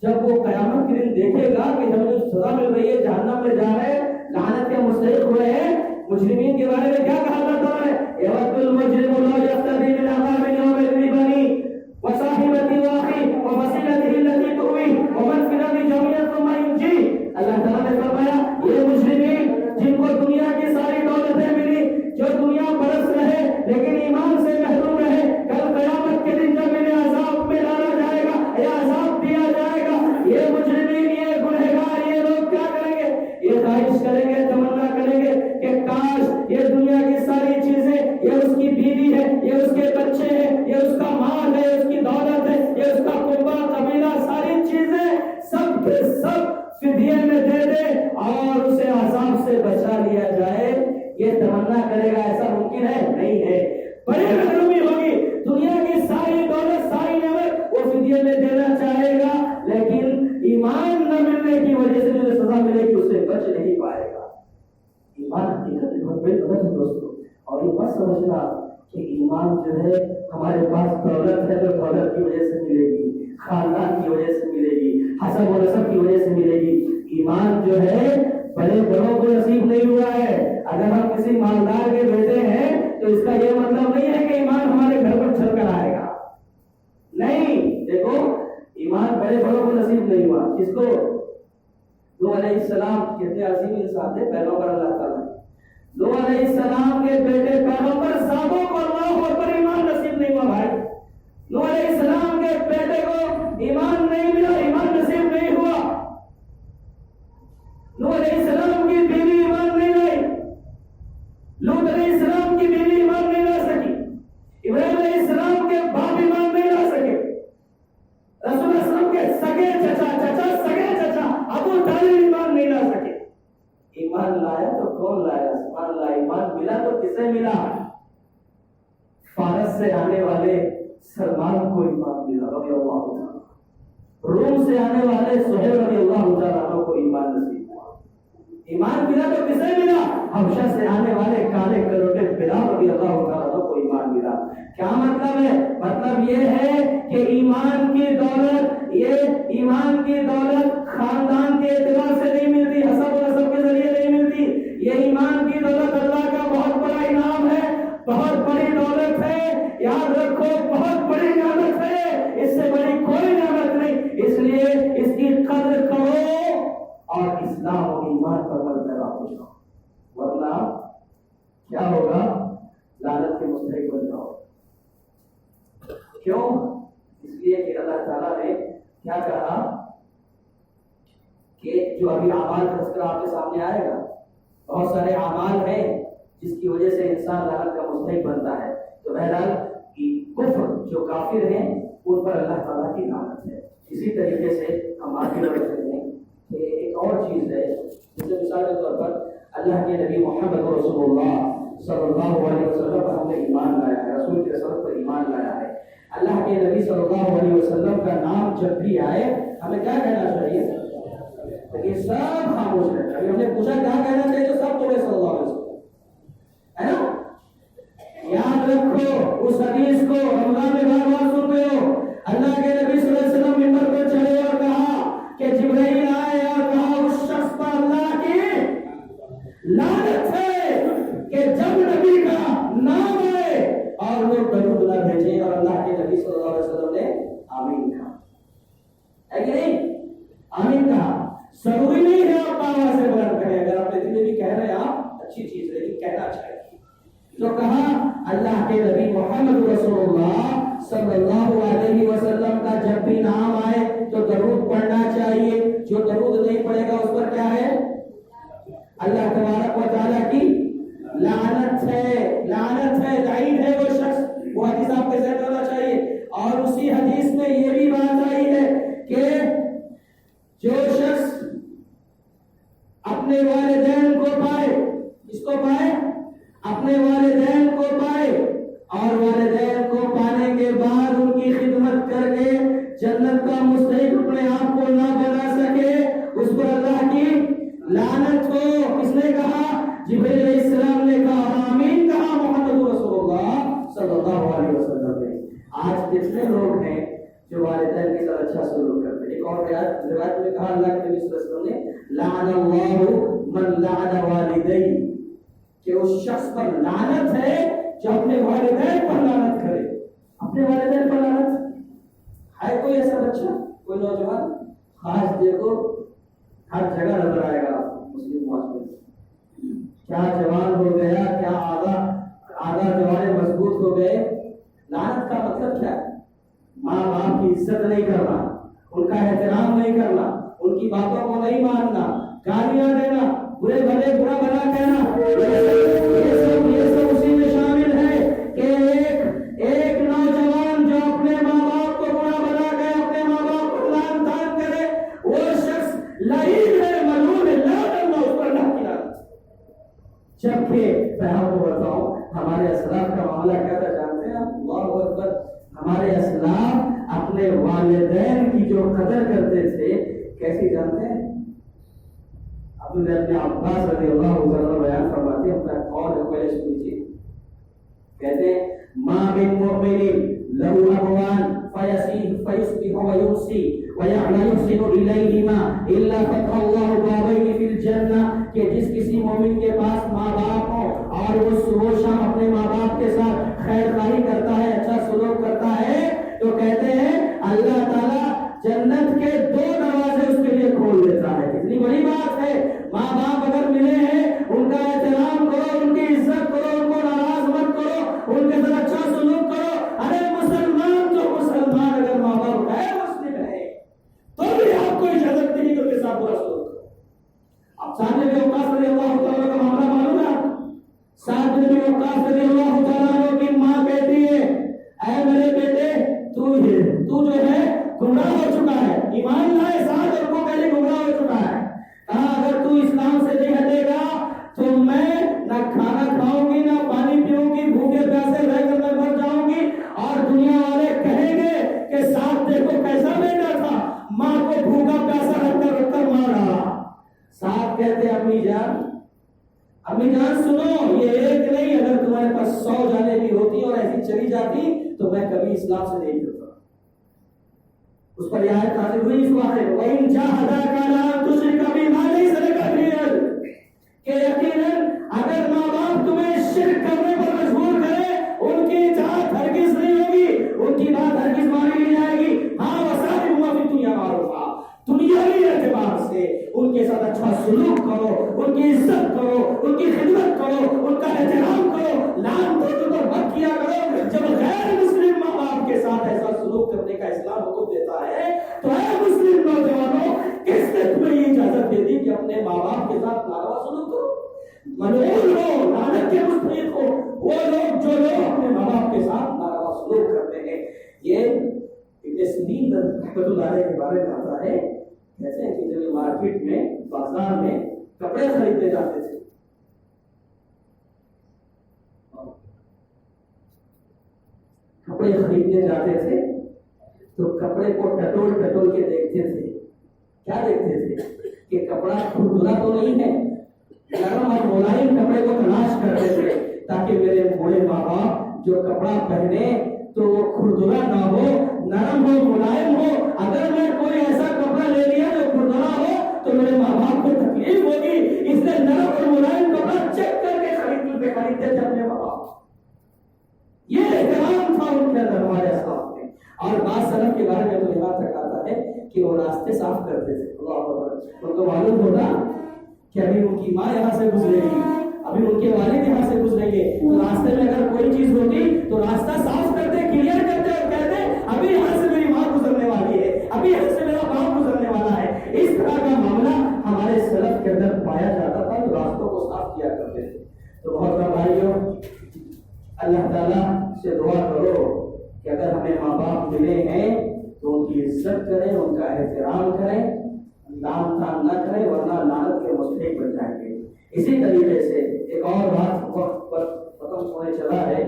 جب وہ قیامت کے دن دیکھے گا کہ ہمیں جو سزا مل رہی ہے، جہنم میں جا رہے ہیں، لعنت کے مستحق ہوئے ہیں، مجرمین کے بارے میں کیا کہا جاتا ہے؟ یود المجرم لو یفتدی من عذاب یومئذ ببنیہ وصاحبتہ واخیہ وفصیلتہ التی تؤویہ ومن فی الارض جميعا ثم ینجیہ۔ اللہ تعالیٰ نے فرمایا یہ مجرمین جن کو دنیا کی ساری دولتیں ملی، جو دنیا برس رہے لیکن ایمان سے محروم رہے، کل قیامت کے دن جب انہیں عذاب میں ڈالا جائے گا یا عذاب دیا جائے گا، یہ مجرمین، یہ گنہگار، یہ لوگ کیا کریں گے؟ یہ خواہش کریں گے، تمنا کریں گے کہ کاش یہ دنیا کی ساری چیزیں، یہ اس کی بیوی ہے، یہ اس کے بچے ہیں، یہ اس کا مال ہے، اس کی دولت ہے، یہ اس کا قبیلہ قبیلہ، ساری چیزیں سب کے سب فدیے میں دے دے اور اسے عذاب سے بچا لیا جائے۔ یہ تمنا کرے گا، ایسا ممکن ہے؟ نہیں ہے۔ بڑی محرومی ہوگی، دنیا کی ساری دولت، ساری نعمت وہ فدیے میں دینا چاہے گا، لیکن ایمان نہ ملنے کی وجہ سے جو سزا ملے گی اسے بچ نہیں پائے گا۔ ایمان حقیقت میں بہت بڑی دولت ہے دوستو، اور یہ مت سمجھنا کہ ایمان جو ہے ہمارے پاس دولت ہے تو دولت کی وجہ سے ملے گی، خاندان کی وجہ سے ملے گی، حسب و نسب کی وجہ سے ملے گی۔ ایمان جو ہے بڑے بڑوں کو نصیب نہیں ہوا ہے۔ اگر ہم کسی مالدار کے بیٹے ہیں تو اس کا یہ مطلب نہیں ہے کہ ایمان ہمارے گھر پر چل کر آئے گا، نہیں۔ دیکھو، ایمان بڑے بڑوں کو نصیب نہیں ہوا۔ کس کو؟ نوح علیہ السلام کتنے عظیم انسان تھے، پیغمبر اللہ تعالیٰ۔ نوح علیہ السلام کے بیٹے پیغمبر صاحبوں کو اللہ پر ایمان نصیب نہیں ہوا بھائی۔ نوح علیہ السلام کے بیٹے کو ایمان نہیں ملا، ایمان نصیب نہیں ہوا۔ نوح علیہ السلام کی بیوی ایمان نہیں لائی، لوط علیہ السلام کی بیوی ایمان نہیں لا سکی، ابراہیم علیہ السلام کے باپ ایمان نہیں لا سکے، رسول اللہ صلی اللہ علیہ وسلم کے سگے چچا ابو طالب ایمان نہیں لا سکے۔ ایمان لایا تو کون لایا؟ ایمان لایا، ایمان ملا تو کسے ملا؟ فارس سے آنے والے سلمان کو ایمان ملا رضی اللہ عنہ، روم سے آنے والے سہیل رضی اللہ عنہ کو ایمان نصیب ہوا۔ ایمان ملا تو کسے ملا؟ حبشہ سے آنے والے کالے کروٹے بلال رضی اللہ عنہ کو ایمان ملا۔ کیا مطلب ہے؟ مطلب یہ ہے کہ ایمان کی دولت، یہ ایمان کی دولت خاندان کے اعتبار سے نہیں ملتی، اور اسلام و ایمان پر عمل پیدا ہو جاؤ، ورنہ کیا ہوگا؟ لعنت کے مستحق بن جاؤ۔ کیوں؟ اس لیے کہ اللہ تعالیٰ نے کیا کہا کہ جو ابھی اعمال کا تذکرہ آپ کے سامنے آئے گا، بہت سارے اعمال ہیں جس کی وجہ سے انسان لعنت کا مستحق بنتا ہے۔ تو بہرحال کفر جو کافر ہیں ان پر اللہ تعالیٰ کی لعنت ہے۔ اسی طریقے سے ہم آگے بڑھ سکتے ہیں کہ ایک اور چیز ہے، جیسے مثال کے طور پر اللہ کے نبی محمد رسول اللہ صلی اللہ علیہ وسلم پر ہم نے ایمان لایا ہے، رسول کے رسالت پر ایمان لایا ہے۔ اللہ کے نبی صلی اللہ علیہ وسلم کا نام جب بھی آئے ہمیں کیا کہنا چاہیے؟ لیکن سب خاموش رہے۔ ابھی ہم نے پوچھا کیا کہنا چاہیے تو سب بولے صلی اللہ علیہ وسلم، ہے نا؟ یاد رکھو اس حدیث کو، رمضان میں بار بار سنتے ہو، اللہ کے نبی صلی اللہ علیہ وسلم منبر پر چڑھے اور کہا کہ جبرائیل آئے اور کہا اس شخص پر اللہ کی لعنت ہے کہ جب نبی کا نام آئے اور وہ درود نہ بھیجے، اور اللہ کے نبی صلی اللہ علیہ وسلم نے آمین کہا، ہے کہ نہیں؟ آمین کہا۔ ضروری نہیں ہے آپ آواز سے بلند کریں، اگر آپ دل میں بھی کہہ رہے ہیں آپ اچھی چیز ہے، لیکن کہنا چاہیے۔ تو کہا اللہ کے نبی محمد رسول اللہ صلی اللہ علیہ وسلم کا جب بھی نام آئے تو درود پڑھنا چاہیے، جو درود نہیں پڑھے گا اس پر کیا ہے؟ اللہ تبارک و تعالیٰ کی لعنت ہے، لعنت ہے، لعین ہے وہ شخص۔ وہ حدیث آپ کے ذہن ہونا چاہیے۔ اور اسی حدیث میں یہ بھی بات آئی ہے کہ جو شخص اپنے والدین کو پائے، اس کو پائے، اپنے والدین کو پائے اور والدین کو پانے کے بعد ان کی خدمت کر کے جنت کا مستحق اپنے آپ کو نہ بنا سکے، اس پر اللہ کی لعنت ہو۔ کس نے کہا؟ جبرائیل علیہ السلام نے کہا، آمین کہا محمد رسول اللہ صلی اللہ علیہ وسلم نے۔ آج کتنے لوگ ہیں جو والدین کے ساتھ اچھا سلوک کرتے ہیں؟ ایک اور روایت میں کہا اللہ کے نبی صلی اللہ علیہ وسلم نے، لعن اللہ من لعن والدیہ، کہ اس شخص پر لعنت ہے جو اپنے والدین پر لعنت کرے۔ اپنے والدین پر لعنت ہے؟ کوئی ایسا بچہ، کوئی نوجوان؟ خاص دیکھو ہر جگہ نظر آئے گا مسلم معاشرے میں، کیا جوان ہو گیا، کیا آدھا جوانے مضبوط ہو گئے۔ لعنت کا مطلب کیا ہے؟ ماں باپ کی عزت نہیں کرنا، ان کا احترام نہیں کرنا، ان کی باتوں کو نہیں ماننا، گالیاں دینا، برے بھلے برا بھلا کہنا، یہ سب اسی میں شامل ہے کہ ایک نوجوان جو اپنے ماں باپ کو برا بھلا کہے، اپنے ماں باپ کو لعن طعن کرے، وہ شخص لعین ہے، ملعون ہے، لعنت اللہ اس پر اللہ کی لعنت۔ جبکہ میں آپ کو بتاؤں ہمارے اسلاف کا معاملہ کیا تھا جانتے ہیں؟ اللہ اکبر، ہمارے اسلاف اپنے والدین کی جو قدر کرتے تھے کیسی جانتے ہیں؟ عبداللہ ابن عباس رضی اللہ عنہ بیان فرماتے ہیں، اپنا قول ہے پہلے سنیجیے، کہتے ہیں ما من مؤمن له ابوان فيصبح ويمسي ويعلى يحسن اليهما الا فتح الله بابين في الجنه، کہ جس کسی مومن کے پاس ماں باپ ہو اور وہ صبح شام اپنے ماں باپ کے ساتھ خیر خواہی کرتا ہے، اچھا سلوک کرتا ہے، تو کہتے ہیں اللہ تعالیٰ جنت کے 2 دروازے اس کے لیے کھول دیتا ہے۔ کتنی بڑی بات ہے! ماں باپ اگر ملے ہیں ان کا احترام کرو، ان کی عزت کرو، ان کو ناراض مت کرو، ان کے ساتھ اچھا سلوک کرو۔ ارے مسلمان تو مسلمان اگر ماں باپ غیر مسلم ہے تو بھی آپ کو اجازت نہیں کہ ان کے ساتھ برا سلوک کرو۔ اب سعد بن وقاص رضی اللہ تعالیٰ کا معاملہ معلوم ہے؟ سعد بن وقاص رضی اللہ تعالیٰ کی ماں کہتی ہے، اے میرے بیٹے تو جو ہے گمراہ ہو چکا ہے، ایمان لائے ساتھ اور کو پہلے گمراہ ہو چکا ہے۔ کہا اگر تو اسلام سے نہیں ہٹے گا تو میں نہ کھانا کھاؤں گی، نہ پانی پیوں گی، بھوکے پیاسے رہ کر میں مر جاؤں گی، اور دنیا والے کہیں گے کہ ساتھ دیکھو کیسا بیٹا تھا، ماں کو بھوکا پیاسا رکھ کر مارا۔ ساتھ کہتے امی جان سنو، یہ ایک نہیں، اگر تمہارے پاس 100 جانیں بھی ہوتی اور ایسی چلی جاتی تو میں کبھی اسلام سے نہیں جڑتا۔ اس پر یہ آیت نازل ہوئی، اس کو آخر وَإِن جَاهَدَاكَ عَلَىٰ أَن تُشْرِكَ بِي مَا لَيْسَ لَكَ بِهِ عِلْمٌ، کہ یقیناً اگر ماں باپ تمہیں شرک کرنے پر مجبور کرے، ان کی اطاعت ہرگز نہیں ہوگی، ان کی بات ہرگز مانی نہیں جائے گی۔ ہاں وَصَاحِبْهُمَا فِي الدُّنْيَا مَعْرُوفًا، دنیاوی اعتبار سے ان کے ساتھ سلوک کرو، ان کی عزت کرو، ان کی خدمت کرو، ان کا احترام کرو، لعن تو مت کیا کرو۔ جب غیر مسلم ماں باپ کے ساتھ ایسا سلوک کرنے کا اسلام حکم دیتا ہے تو اے مسلم نوجوانوں، کس نے تمہیں یہ اجازت دے دی کہ اپنے ماں باپ کے ساتھ ناروا سلوک کرو؟ ملعون ہو، لعنت کے مستحق ہو وہ لوگ جو لوگ اپنے ماں باپ کے ساتھ ناروا سلوک کرتے ہیں۔ یہ ابن سیرین رحمۃ اللہ علیہ کے بارے میں آتا ہے، کہتے ہیں کہ جب مارکیٹ میں بازار میں کپڑے خریدنے جاتے تھے، کپڑے خریدنے جاتے تھے تو کپڑے کو ٹٹول ٹٹول کے دیکھتے تھے۔ کیا دیکھتے تھے کہ کپڑا کھردرا تو نہیں ہے، نرم اور ملائم کپڑے کو تلاش کرتے تھے تاکہ میرے بوڑھے ماں باپ جو کپڑا پہنے تو وہ کھردرا نہ ہو، نرم ہو، ملائم ہو۔ اگر میں کوئی ایسا کپڑا لے لیا جو کھردرا ہو تو میرے ماں باپ کو تکلیف ہوگی، اس لیے نرم اور ملائم کپڑا چیک کر کے خریدتے تھے اپنے ماں باپ۔ یہ احترام تھا ان کے اندر ہمارے اسلاف میں۔ اور بعض سلف کے بارے میں تو یہاں تک آتا ہے کہ وہ راستے صاف کرتے تھے۔ اللہ اکبر۔ ان کو معلوم ہوتا کہ ابھی ان کی ماں یہاں سے گزرے گی، ابھی ان کے والد یہاں سے گزریں گے، تو راستے میں اگر کوئی چیز ہوتی تو راستہ صاف کرتے، کلیئر کرتے اور کہتے ابھی یہاں سے میری ماں گزرنے والی ہے، ابھی یہاں سے میرا باپ گزرنے والا ہے۔ اس طرح کا معاملہ ہمارے سلف کے اندر پایا جاتا تھا، تو راستوں کو صاف کیا کرتے تھے۔ تو بہت بھائیوں، اللہ تعالیٰ سے دعا کرو کہ اگر ہمیں ماں باپ ملے ہیں تو ان کی عزت کریں، ان کا احترام کریں، لعن طعن نہ کریں، ورنہ لعنت کے مستحق بن جائیں گے۔ اسی طریقے سے ایک اور بات وقت پر ختم ہونے چلا ہے،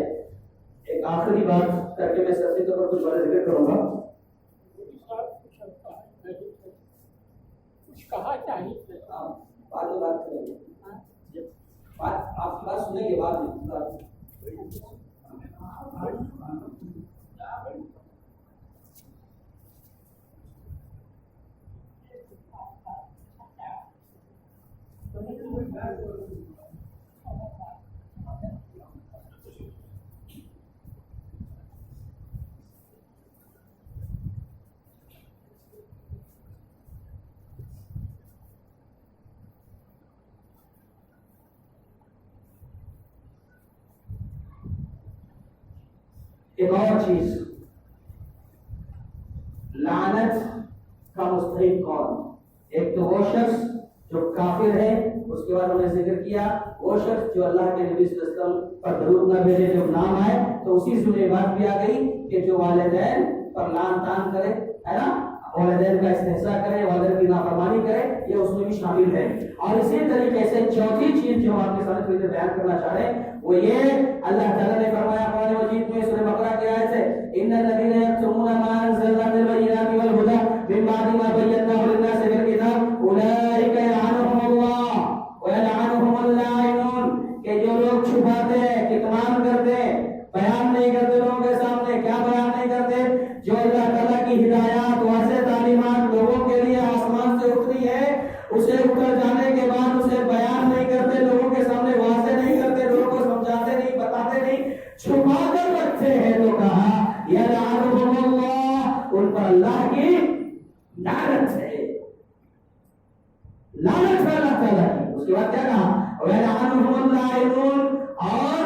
ایک آخری بات کر کے میں سرسی طور پر کچھ بڑے ذکر کروں گا۔ کچھ کہا چاہیے، بعد میں بات کریں گے، آپ کی بات سنیں گے بعد میں۔ ایک اور چیز، لعنت کا مستحق کون؟ ایک تو وہ شخص جو کافر ہے، اس کے بعد ہم نے ذکر کیا وہ شخص جو اللہ کے نبی صلی اللہ علیہ وسلم پر درود نہ بھیجے، جب نام آئے تو اسی سے یہ بات بھی آ گئی کہ جو والدین پر لعن طعن کرے، ہے نا، والدین کا استحصاء کرے، والدین کی نافرمانی کرے، یہ اس میں بھی شامل ہے۔ اور اسی طریقے سے چوتھی چیز جو آپ کے سامنے بیان کرنا چاہ رہے ہیں وہ یہ، اللہ تعالیٰ نے فرمایا قرآن مجید میں سورہ بقرہ کی آیت ہے، ان الذين يكتمون ما انزلنا من البينات والهدى من بعد ما بيناه للناس في الكتاب اولئك يلعنهم الله ويلعنهم اللاعنون، کہ جو لوگ چھپاتے ہیں، کتمان کرتے ہیں، بیان نہیں کرتے لوگوں کے سامنے، کیا بیان نہیں کرتے؟ جو اللہ تعالیٰ کی ہدایات، واضح تعلیمات لوگوں کے لیے آسمان سے اتری ہے، اسے اتر جانے کے بعد اسے بیان نہیں کرتے لوگوں کے سامنے، واضح نہیں کرتے لوگوں کو، سمجھاتے نہیں، بتاتے نہیں، چھپا کر رکھتے ہیں، تو کہا یلعنہم اللہ، ان پر اللہ کی لعنت ہے، لعنت ہے اللہ تعالیٰ کی۔ اس کے بعد کیا کہا؟ وَيَلْعَنُهُمُ اللَّاعِنُونَ، اور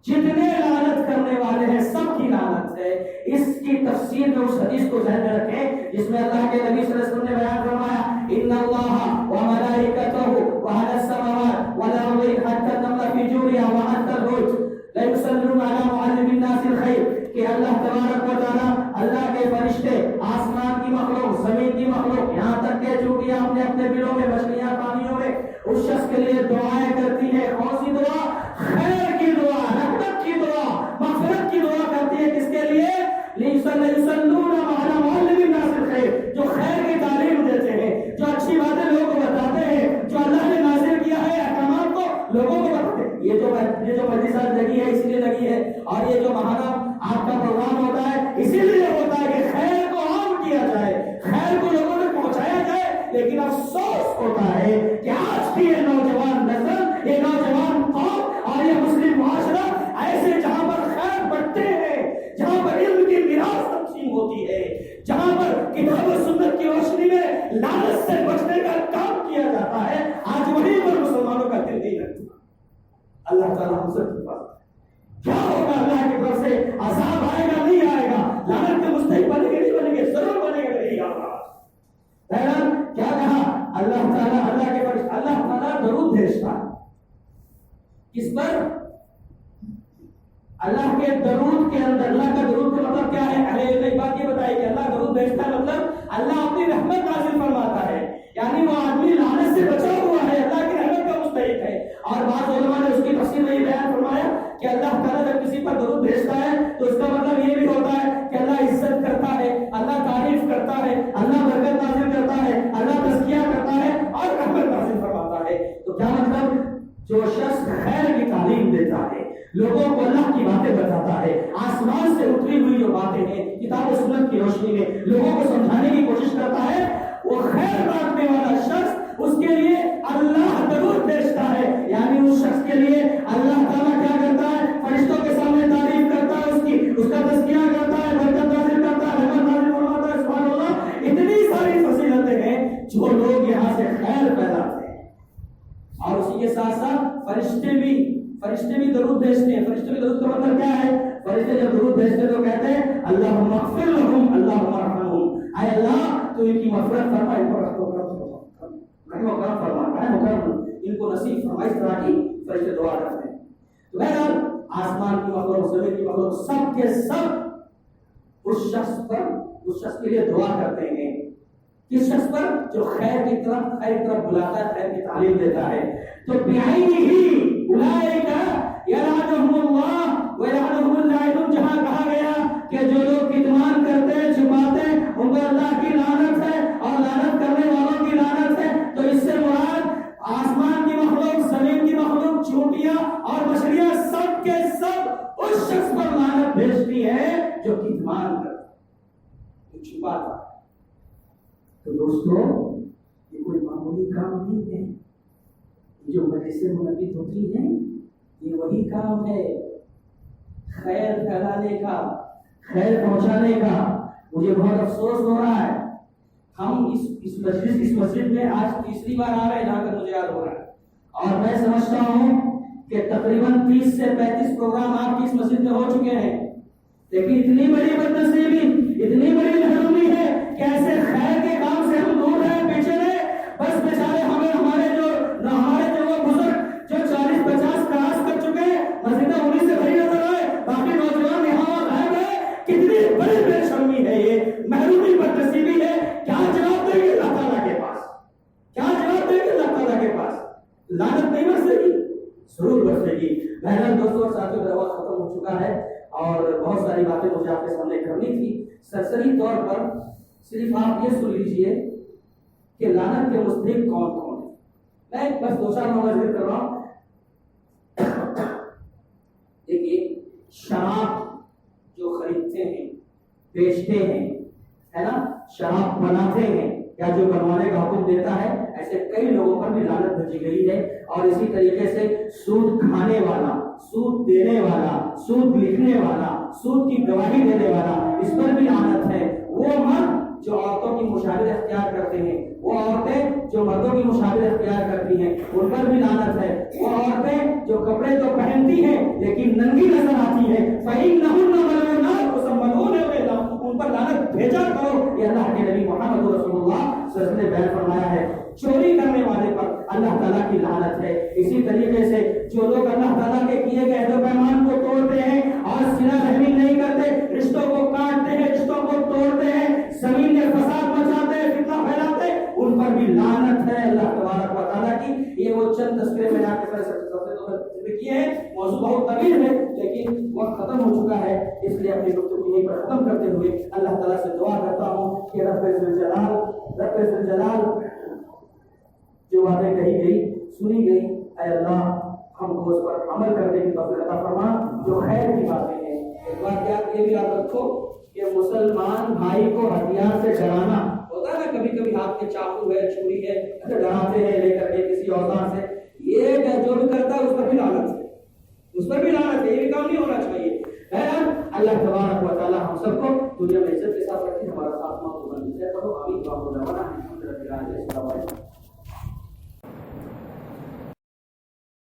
جتنے لعنت کرنے والے ہیں سب کی لعنت ہے۔ اس کی تفسیر میں اس حدیث کو ذہن میں رکھیں جس میں اللہ کے نبی صلی اللہ علیہ وسلم نے بیان فرمایا، ان اللہ وملائکتہ وأهل السماوات والأرض حتى النمل في جورها وحتى الحوت لا يصلون على معلم الناس الخير، کہ اللہ تبارک و تعالیٰ، اللہ کے فرشتے، آسمان کی مخلوق، زمین کی مخلوق، یہاں تک کہ چونکیاں اپنے اپنے بلوں میں، مچھلیاں پانیوں میں، اس شخص کے لیے دعائیں کرتی ہے۔ کون سی دعا؟ خیر کی دعا، رحمت کی دعا، مغفرت کی دعا کرتی ہے۔ کس کے لیے؟ لِيُصَلُّونَ عَلَى مُعَلِّمِ النَّاسِ الْخَيْرِ، جو خیر کی تعلیم دیتے ہیں، جو اچھی باتیں لوگوں کو بتاتے ہیں، جو اللہ نے نازل کیا ہے احکامات کو لوگوں کو بتاتے ہیں۔ یہ جو مجلسات لگی ہے اسی لیے لگی ہے، اور یہ جو ماہانہ آپ کا پروگرام ہوتا ہے اسی لیے ہوتا ہے کہ خیر کو عام کیا جائے، خیر کو لوگوں تک پہنچایا جائے۔ لیکن افسوس ہوتا ہے کہ آج کی یہ نوجوان نسل، یہ نوجوان قوم اور یہ مسلم معاشرہ ایسے جہاں پر خیر بٹتے ہیں، جہاں پر علم کی میراث تقسیم ہوتی ہے، جہاں پر کتاب و سنت کی روشنی میں لعنت سے بچنے کا کام کیا جاتا ہے، اللہ تعالیٰ ہم سب کی بات کیا ہوگا؟ اللہ کی طرف سے عذاب آئے گا نہیں آئے گا؟ لعنت کے مستحق بنے گے نہیں بنے گے؟ ضرور بنے گا نہیں آگا۔ بہرحال کیا کہا اللہ تعالیٰ؟ اللہ تعالیٰ درود بھیجتا ہے کس پر؟ اللہ کے درود کے اندر۔ اللہ کا درود کا مطلب کیا ہے؟ ایک بات یہ بتائی کہ اللہ درود بھیجتا ہے مطلب اللہ اپنی رحمت نازل فرماتا ہے، یعنی وہ آدمی لعنت سے بچا ہوا ہے، اللہ کی رحمت کا مستحق ہے۔ اور بعض علماء نے اس کی تفسیر میں یہ بیان فرمایا کہ اللہ تعالیٰ جب کسی پر درود بھیجتا ہے تو اس کا مطلب یہ بھی ہوتا ہے کہ اللہ عزت کرتا ہے، اللہ تعریف کرتا ہے، اللہ برکت نازل کرتا ہے، اللہ تزکیہ کرتا ہے اور رحمت نازل فرماتا ہے۔ تو کیا مطلب؟ جو شخص خیر کی تعلیم دیتا ہے، لوگوں کو اللہ کی باتیں بتاتا ہے، آسمان سے اتری ہوئی جو باتیں ہیں کتاب و سنت کی روشنی میں لوگوں کو سمجھانے کی کوشش کرتا ہے، وہ خیر بانٹنے والا شخص، اس کے لیے اللہ درود بھیجتا ہے، یعنی اس شخص کے لیے اللہ تعالیٰ کیا کرتا ہے؟ فرشتوں کے سامنے تعریف کرتا ہے، اس کا تزکیہ کرتا ہے، برکت نازل کرتا ہے، رحمت نازل فرماتا ہے۔ سبحان اللہ، اتنی ساری فضیلتیں ہیں جو لوگ یہاں سے خیر پھیلاتے ہیں۔ اور اسی کے ساتھ ساتھ فرشتے بھی درود بھیجتے ہیں۔ فرشتے بھی درود کا مطلب کیا ہے؟ فرشتے جب درود بھیجتے ہیں تو کہتے ہیں اللہم اغفر لہم اللہم ارحمہم، اے اللہ تو ان کی مغفرت فرما، ان کو رحم و کرم فرما، ان کو نصیب فرما۔ اس طرح کی فرشتے دعا کرتے ہیں۔ تو بہرحال آسمان کی مخلوق، زمین کی مخلوق، سب کے سب اس شخص کے لیے دعا کرتے ہیں۔ کس شخص پر؟ جو خیر کی طرف بلاتا ہے، خیر کی تعلیم دیتا ہے۔ تو بعینہ اولئک یلعنہم اللہ ویلعنہم اللاعنون، جہاں کہا گیا کہ جو لوگ کتمان کرتے ہیں، چھپاتے ہیں، ان پر اللہ کی لعنت ہے اور لعنت کرنے والوں کی لعنت ہے، تو اس سے مراد آسمان کی مخلوق، زمین کی مخلوق، چونٹیاں اور مچھلیاں سب کے سب اس شخص پر لعنت بھیجتی ہے جو کتمان کرتا ہے، جو چھپاتا ہے۔ تو دوستو، یہ کوئی معمولی کام نہیں ہے۔ جو مجلسیں منعقد ہوتی ہیں یہ وہی کام ہے، خیر پھیلانے کا، خیر پہنچانے کا۔ مجھے بہت افسوس ہو رہا ہے، ہم اس مسجد میں آج تیسری بار آ رہے ہیں جہاں تک مجھے یاد ہو رہا ہے، اور میں سمجھتا ہوں کہ تقریباً 30 سے 35 پروگرام آپ کی اس مسجد میں ہو چکے ہیں، لیکن اتنی بڑی بدنصیبی، اتنی بڑی محرومی ہے کہ ایسے خیر کے کام سے ہم دور رہے، پیچھے رہے۔ بس بیچارے ہمارے جو وہ بزرگ جو 40-50 کراس کر چکے ہیں، مسجدیں انہیں سے بھری نظر آئے، باقی نوجوان یہاں غائب ہے۔ کتنی بڑی بے شرمی ہے، یہ محرومی بدنصیبی ہے۔ کیا جواب دیں گے اللہ تعالیٰ کے پاس؟ کیا جواب دیں گے اللہ تعالیٰ کے پاس؟ لعنت نہیں برسے گی؟ ضرور برسے گی۔ بہرحال دوستوں اور ساتھیوں، میرا وقت ختم ہو چکا ہے اور بہت ساری باتیں مجھے آپ کے سامنے کرنی تھی۔ سرسری طور پر صرف آپ یہ سن لیجئے کہ لعنت کے مستحق کون کون ہیں۔ میں بس 2-4 نام ذکر کر رہا ہوں۔ دیکھیے، شراب جو خریدتے ہیں، بیچتے ہیں، ہے نا، شراب بناتے ہیں یا جو بنوانے کا حکم دیتا ہے، ایسے کئی لوگوں پر بھی لعنت بھیجی گئی ہے۔ اور اسی طریقے سے سود کھانے والا، سود دینے والا، سود لکھنے والا، سود کی گواہی دینے والا، اس پر بھی لعنت ہے۔ وہ مرد جو عورتوں کی مشاورت اختیار کرتے ہیں، وہ عورتیں جو مردوں کی مشاورت اختیار کرتی ہیں، ان پر بھی لعنت ہے۔ وہ عورتیں جو کپڑے تو پہنتی ہیں لیکن ننگی نظر آتی ہیں، فَإِنَّهُنَّ مَلْعُونَاتٌ وَسَمَّلْعُونَ وَيْلَهُمْ، ان پر لعنت بھیجا کرو۔ یہ اللہ کے نبی محمد رسول اللہ صلی اللہ علیہ وسلم نے بیان فرمایا ہے۔ چوری کرنے والے پر اللہ تعالیٰ کی لعنت ہے۔ اسی طریقے سے جو لوگ اللہ تعالیٰ کے کیے گئے عہد و پیمان کو توڑتے ہیں اور صلہ رحمی نہیں کرتے، رشتوں کو کاٹتے ہیں، رشتوں کو توڑتے ہیں، زمین میں فساد مچاتے ہیں، فتنہ پھیلاتے ہیں، ان پر بھی لعنت ہے اللہ تبارک و تعالیٰ کی۔ یہ وہ چند تذکرے میں آپ کے ساتھ ذکر کیے ہیں۔ موضوع بہت طویل ہے لیکن وقت ختم ہو چکا ہے، اس لیے اپنی گفتگو یہیں پر ختم کرتے ہوئے اللہ تعالیٰ سے دعا کرتا ہوں کہ رب ذوالجلال جو باتیں کہی گئی، سنی گئی، اے اللہ ہم کو اس پر عمل کرنے کی توفیق عطا فرما، جو خیر کی باتیں ہیں۔ ایک بات یہ بھی یاد رکھو کہ مسلمان بھائی کو ہتھیار سے ڈرانا ہوتا ہے نا، کبھی کبھی ہاتھ کے چاقو ہے، چھری ہے، ڈراتے ہیں لے کر کے کسی اوزار سے، یہ جو بھی کرتا ہے اس پر بھی لعنت ہے، اس پر بھی لعنت ہے، یہ بھی کام نہیں ہونا چاہیے۔ بہرحال اللہ تبارک و تعالی ہم سب کو دنیا میں عزت کے ساتھ رکھے، ہمارا خاتمہ کو بند کرے۔ آمین۔